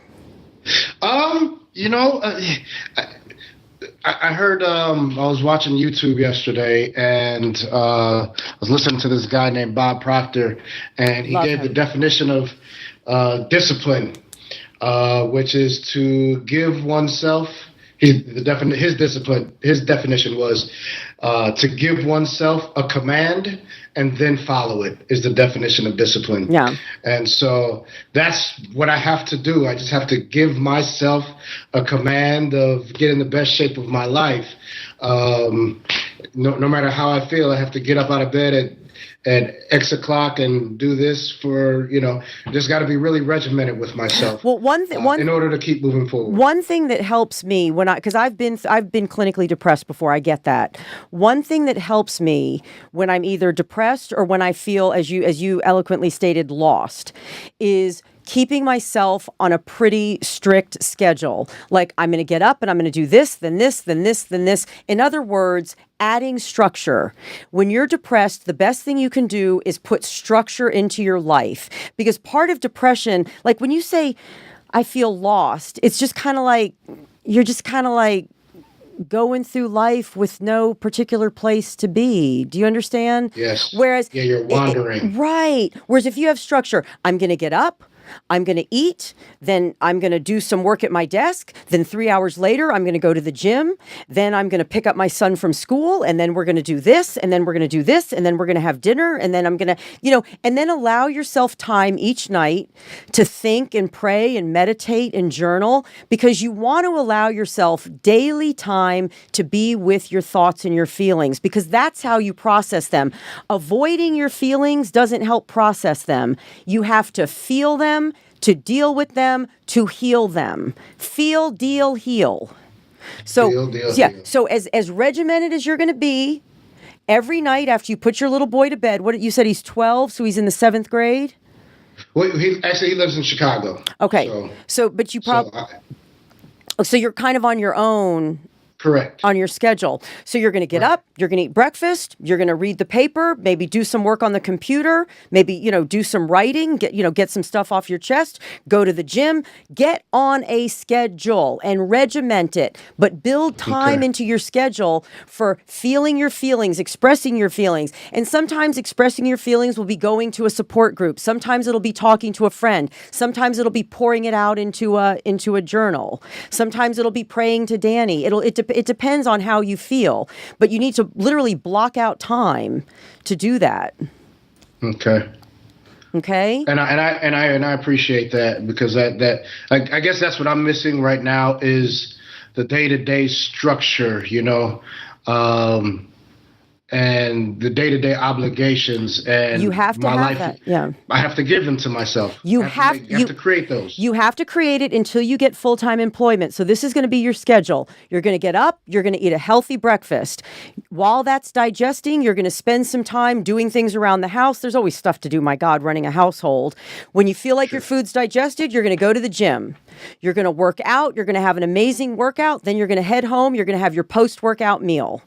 I heard, I was watching YouTube yesterday, and I was listening to this guy named Bob Proctor, and he gave the definition of discipline, which is to give oneself. His definition was to give oneself a command and then follow it, is the definition of discipline. Yeah. And so that's what I have to do. I just have to give myself a command of get in the best shape of my life. No matter how I feel, I have to get up out of bed at X o'clock and do this for, just got to be really regimented with myself. Well, in order to keep moving forward. One thing that helps me because I've been clinically depressed before, I get that. One thing that helps me when I'm either depressed or when I feel, as you eloquently stated, lost, is keeping myself on a pretty strict schedule. Like, I'm going to get up and I'm going to do this, then this, then this, then this. In other words, adding structure. When you're depressed, the best thing you can do is put structure into your life. Because part of depression, like when you say, I feel lost, it's just kind of like, you're just kind of like going through life with no particular place to be. Do you understand? Yes. Whereas, you're wandering. Right. Whereas if you have structure, I'm going to get up, I'm going to eat, then I'm going to do some work at my desk, then 3 hours later, I'm going to go to the gym, then I'm going to pick up my son from school, and then we're going to do this, and then we're going to do this, and then we're going to have dinner, and then I'm going to, and then allow yourself time each night to think and pray and meditate and journal, because you want to allow yourself daily time to be with your thoughts and your feelings, because that's how you process them. Avoiding your feelings doesn't help process them. You have to feel them, to deal with them, to heal them. Feel, deal, heal. So Deal. So as regimented as you're going to be, every night after you put your little boy to bed, what you said he's 12, so he's in the 7th grade? Well, he lives in Chicago. Okay. So but you probably so you're kind of on your own. Correct. On your schedule. So you're going to get up, you're going to eat breakfast, you're going to read the paper, maybe do some work on the computer, maybe, do some writing, get some stuff off your chest, go to the gym, get on a schedule and regiment it, but build time into your schedule for feeling your feelings, expressing your feelings. And sometimes expressing your feelings will be going to a support group. Sometimes it'll be talking to a friend. Sometimes it'll be pouring it out into a journal. Sometimes it'll be praying to Danny. It depends on how you feel, but you need to literally block out time to do that. Okay. And I appreciate that, because I guess that's what I'm missing right now is the day-to-day structure, and the day-to-day obligations, and you have to my have life. that. Yeah. I have to give them to myself. You I have to create those. You have to create it until you get full-time employment. So this is going to be your schedule. You're going to get up, you're going to eat a healthy breakfast. While that's digesting, you're going to spend some time doing things around the house. There's always stuff to do, my God, running a household. When you feel like your food's digested, you're going to go to the gym. You're going to work out. You're going to have an amazing workout. Then you're going to head home. You're going to have your post-workout meal.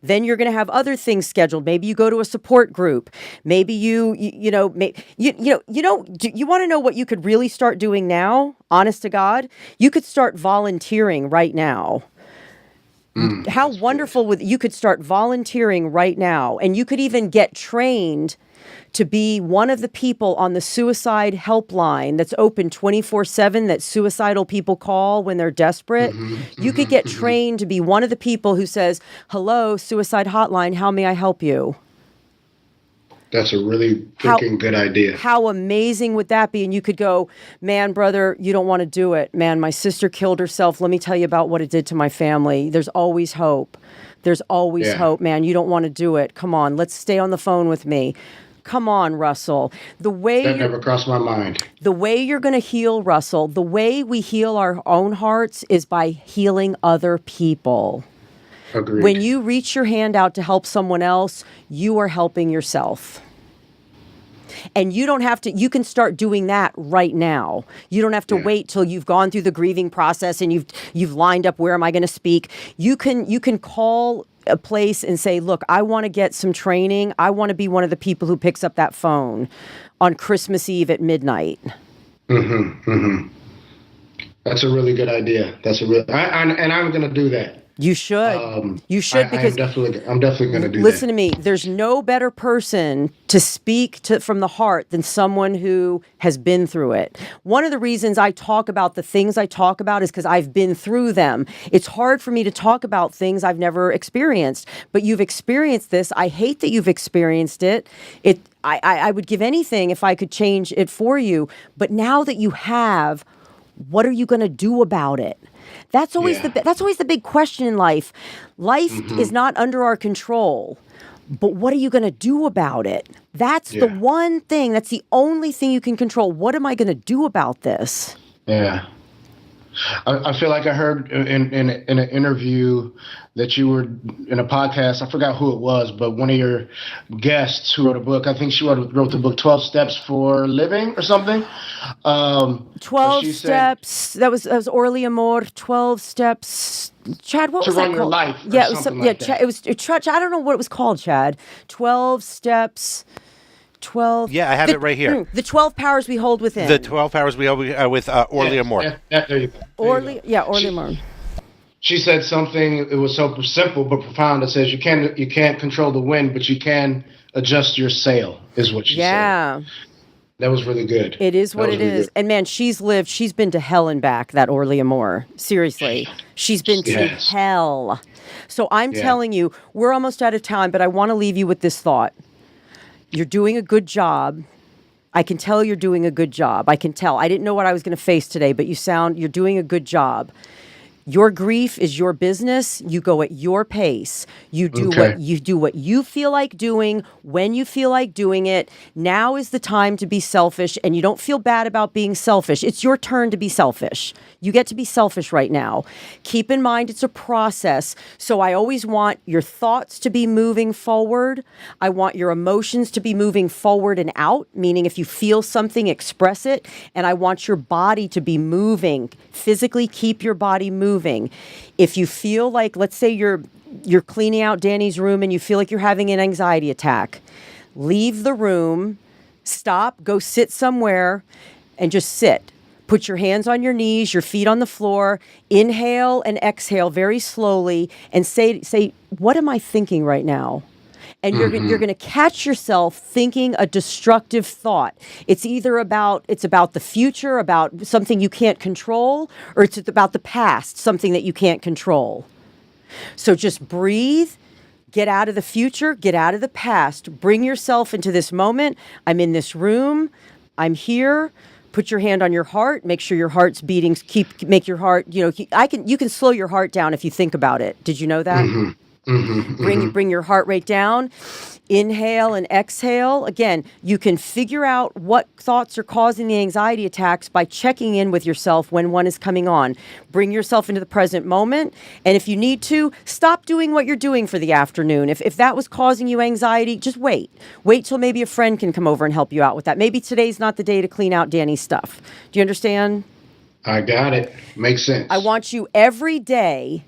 Then you're going to have other things scheduled. Maybe you go to a support group. Maybe you want to know what you could really start doing now? Honest to God, you could start volunteering right now. How wonderful you could start volunteering right now, and you could even get trained to be one of the people on the suicide helpline that's open 24/7 that suicidal people call when they're desperate. You could get trained to be one of the people who says, "Hello, suicide hotline, how may I help you?" That's a really freaking good idea. How amazing would that be? And you could go, "Man, brother, you don't want to do it. Man, my sister killed herself. Let me tell you about what it did to my family. There's always hope. There's always hope, man. You don't want to do it. Come on, let's stay on the phone with me." Come on, Russell. That never crossed my mind. The way you're going to heal, Russell, the way we heal our own hearts is by healing other people. Agreed. When you reach your hand out to help someone else, you are helping yourself. And you don't have to, you can start doing that right now. You don't have to wait till you've gone through the grieving process and you've lined up, where am I going to speak? You can call a place and say, "Look, I want to get some training. I want to be one of the people who picks up that phone on Christmas Eve at midnight." That's a really good idea. And I'm going to do that. You should. Because I'm definitely going to do that. Listen to me. There's no better person to speak to from the heart than someone who has been through it. One of the reasons I talk about the things I talk about is because I've been through them. It's hard for me to talk about things I've never experienced, but you've experienced this. I hate that you've experienced it. I would give anything if I could change it for you. But now that you have, what are you going to do about it? That's always the big question in life. Life is not under our control, but what are you going to do about it? That's the one thing. That's the only thing you can control. What am I going to do about this? Yeah. I feel like I heard in an interview that you were in a podcast. I forgot who it was, but one of your guests who wrote a book. I think she wrote the book 12 Steps for Living or something. 12 Steps. That was Orly Amor. 12 Steps. Chad, what was that called? To run your life. Yeah, it was something like that. Chad, it was. I don't know what it was called. Chad. 12 Steps. 12. Yeah, I have it right here. The 12 powers we hold within. The 12 powers we hold with Orly Amor. There you go. Orly Amor. She said something. It was so simple but profound. It says you can't control the wind, but you can adjust your sail. Is what she said. Yeah. That was really good. It is what it is. And man, she's been to hell and back, that Orly Amor. Seriously. She's been to hell. So I'm telling you, we're almost out of time, but I want to leave you with this thought. You're doing a good job. I can tell you're doing a good job. I can tell. I didn't know what I was going to face today, but you're doing a good job. Your grief is your business. You go at your pace. You do what you feel like doing when you feel like doing it. Now is the time to be selfish, and you don't feel bad about being selfish. It's your turn to be selfish. You get to be selfish right now. Keep in mind it's a process. So I always want your thoughts to be moving forward. I want your emotions to be moving forward and out, meaning if you feel something, express it. And I want your body to be moving. Physically keep your body moving. If you feel like, let's say you're cleaning out Danny's room and you feel like you're having an anxiety attack, leave the room, stop, go sit somewhere and just sit. Put your hands on your knees, your feet on the floor, inhale and exhale very slowly and say, what am I thinking right now? And you're going to catch yourself thinking a destructive thought. It's about the future, about something you can't control, or it's about the past, something that you can't control. So just breathe, get out of the future, get out of the past, bring yourself into this moment. I'm in this room, I'm here. Put your hand on your heart, make sure your heart's beating, make your heart, you can slow your heart down if you think about it. Did you know that? Bring your heart rate down. Inhale and exhale. Again, you can figure out what thoughts are causing the anxiety attacks by checking in with yourself when one is coming on. Bring yourself into the present moment. And if you need to, stop doing what you're doing for the afternoon. If that was causing you anxiety, just wait. Wait till maybe a friend can come over and help you out with that. Maybe today's not the day to clean out Danny's stuff. Do you understand? I got it. Makes sense. I want you every day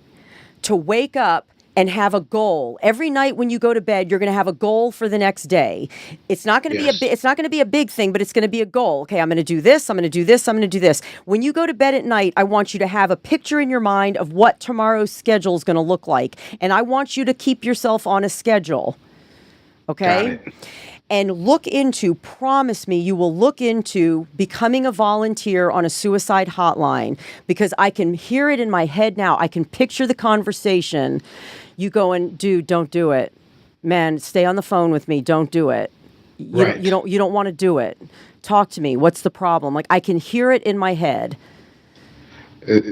to wake up and have a goal. Every night when you go to bed, you're going to have a goal for the next day. It's not going to it's not going to be a big thing, but it's going to be a goal. Okay, I'm going to do this, I'm going to do this, I'm going to do this. When you go to bed at night, I want you to have a picture in your mind of what tomorrow's schedule is going to look like. And I want you to keep yourself on a schedule. Okay? Got it. And promise me you will look into becoming a volunteer on a suicide hotline, because I can hear it in my head now. I can picture the conversation. You going, dude, don't do it. Man, stay on the phone with me. Don't do it. You don't want to do it. Talk to me. What's the problem? Like, I can hear it in my head.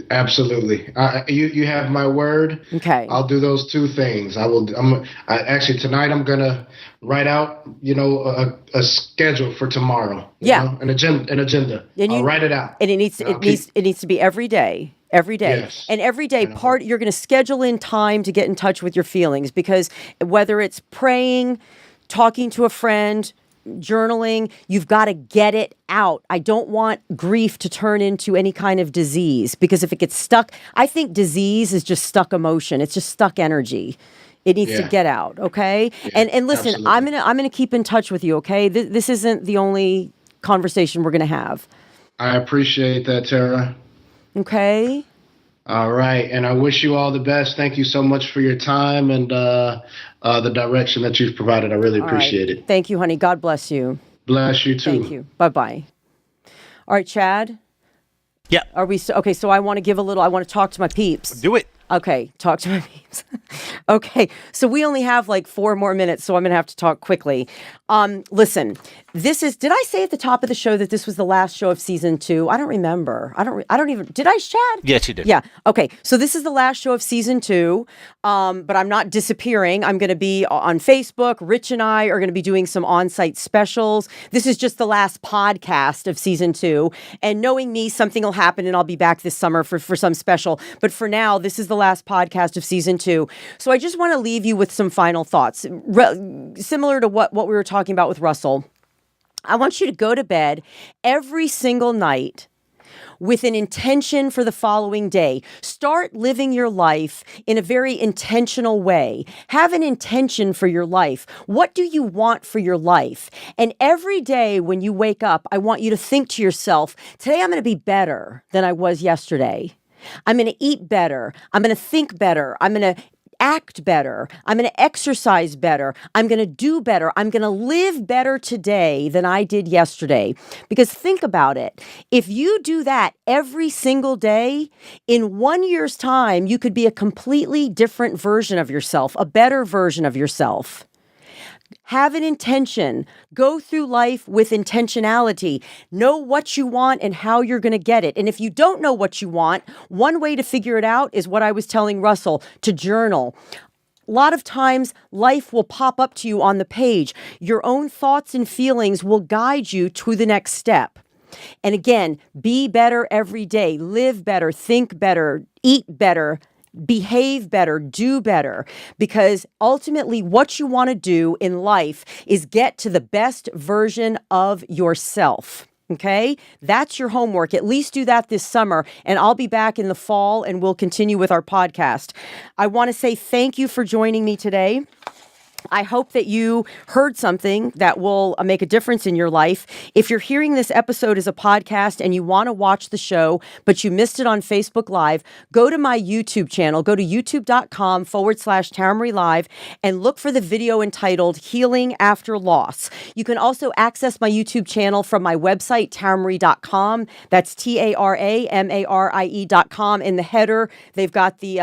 Absolutely. You have my word. Okay. I'll do those two things. Actually tonight I'm gonna write out, a schedule for tomorrow. An agenda. I'll write it out. And it needs to be every day. Every day. Yes. And every day, you're going to schedule in time to get in touch with your feelings, because whether it's praying, talking to a friend, journaling, you've got to get it out. I don't want grief to turn into any kind of disease, because if it gets stuck, I think disease is just stuck emotion. It's just stuck energy. It needs to get out, okay? Yeah, and listen, absolutely. I'm gonna keep in touch with you, okay? This isn't the only conversation we're gonna have. I appreciate that, Tara. Okay. All right, and I wish you all the best. Thank you so much for your time and the direction that you've provided. I really appreciate it. Thank you, honey. God bless you. Bless you too. Thank you. Bye-bye. All right, Chad. Yeah. Are we okay? So I want to talk to my peeps. Do it. Okay, talk to my peeps. Okay, so we only have like 4 more minutes, so I'm going to have to talk quickly. Listen, did I say at the top of the show that this was the last show of season 2? I don't remember. I don't even, did I, Chad? Yes, you did. Yeah. Okay, so this is the last show of season 2, but I'm not disappearing. I'm going to be on Facebook. Rich and I are going to be doing some on-site specials. This is just the last podcast of season 2, and knowing me, something will happen and I'll be back this summer for some special. But for now, this is the last podcast of season 2. So I just want to leave you with some final thoughts, similar to what we were talking about with Russell. I want you to go to bed every single night with an intention for the following day. Start living your life in a very intentional way. Have an intention for your life. What do you want for your life? And every day when you wake up, I want you to think to yourself, today I'm going to be better than I was yesterday. I'm going to eat better. I'm going to think better. I'm going to act better. I'm going to exercise better. I'm going to do better. I'm going to live better today than I did yesterday. Because think about it. If you do that every single day, in 1 year's time, you could be a completely different version of yourself, a better version of yourself. Have an intention. Go through life with intentionality. Know what you want and how you're going to get it. And if you don't know what you want, one way to figure it out is what I was telling Russell, to journal. A lot of times, life will pop up to you on the page. Your own thoughts and feelings will guide you to the next step. And again, be better every day. Live better, think better, eat better, behave better, do better, because ultimately what you want to do in life is get to the best version of yourself. Okay, that's your homework. At least do that this summer, and I'll be back in the fall and we'll continue with our podcast. I want to say thank you for joining me today. I hope that you heard something that will make a difference in your life. If you're hearing this episode as a podcast and you want to watch the show, but you missed it on Facebook Live, go to my YouTube channel. Go to youtube.com/Tamry Live and look for the video entitled Healing After Loss. You can also access my YouTube channel from my website, tamry.com. That's TARAMARIE.com. In the header, they've got the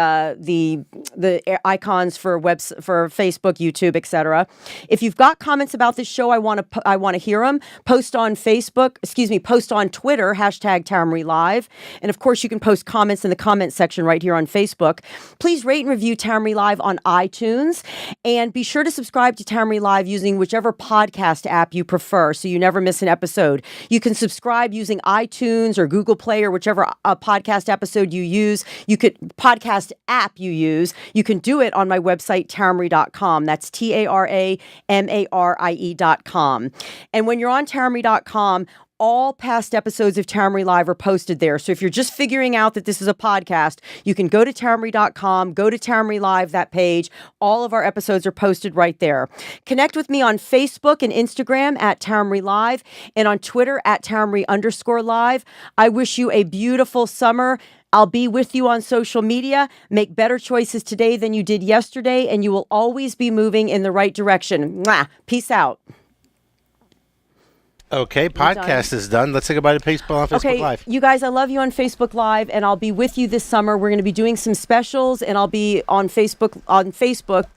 icons for Facebook, YouTube, etc. If you've got comments about this show, I want to hear them. Post on Twitter, #Tamry Live. And of course, you can post comments in the comment section right here on Facebook. Please rate and review Tamry Live on iTunes. And be sure to subscribe to Tamry Live using whichever podcast app you prefer so you never miss an episode. You can subscribe using iTunes or Google Play or whichever podcast episode you use. Podcast app you use. You can do it on my website, tamry.com. That's TARAMARIE.com. And when you're on tamry.com, all past episodes of Tamry Live are posted there. So if you're just figuring out that this is a podcast, you can go to tamry.com, go to Tamry Live, that page. All of our episodes are posted right there. Connect with me on Facebook and Instagram @Tamry Live and on Twitter @Tamry_Live. I wish you a beautiful summer. I'll be with you on social media. Make better choices today than you did yesterday, and you will always be moving in the right direction. Mwah. Peace out. Okay, podcast is done. Let's say goodbye to Facebook on Facebook Live. You guys, I love you on Facebook Live, and I'll be with you this summer. We're going to be doing some specials, and I'll be on Facebook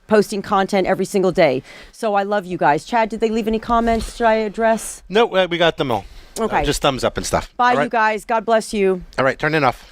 posting content every single day. So I love you guys. Chad, did they leave any comments? Should I address? No, we got them all. Okay. Just thumbs up and stuff. Bye, you guys. God bless you. All right, turn it off.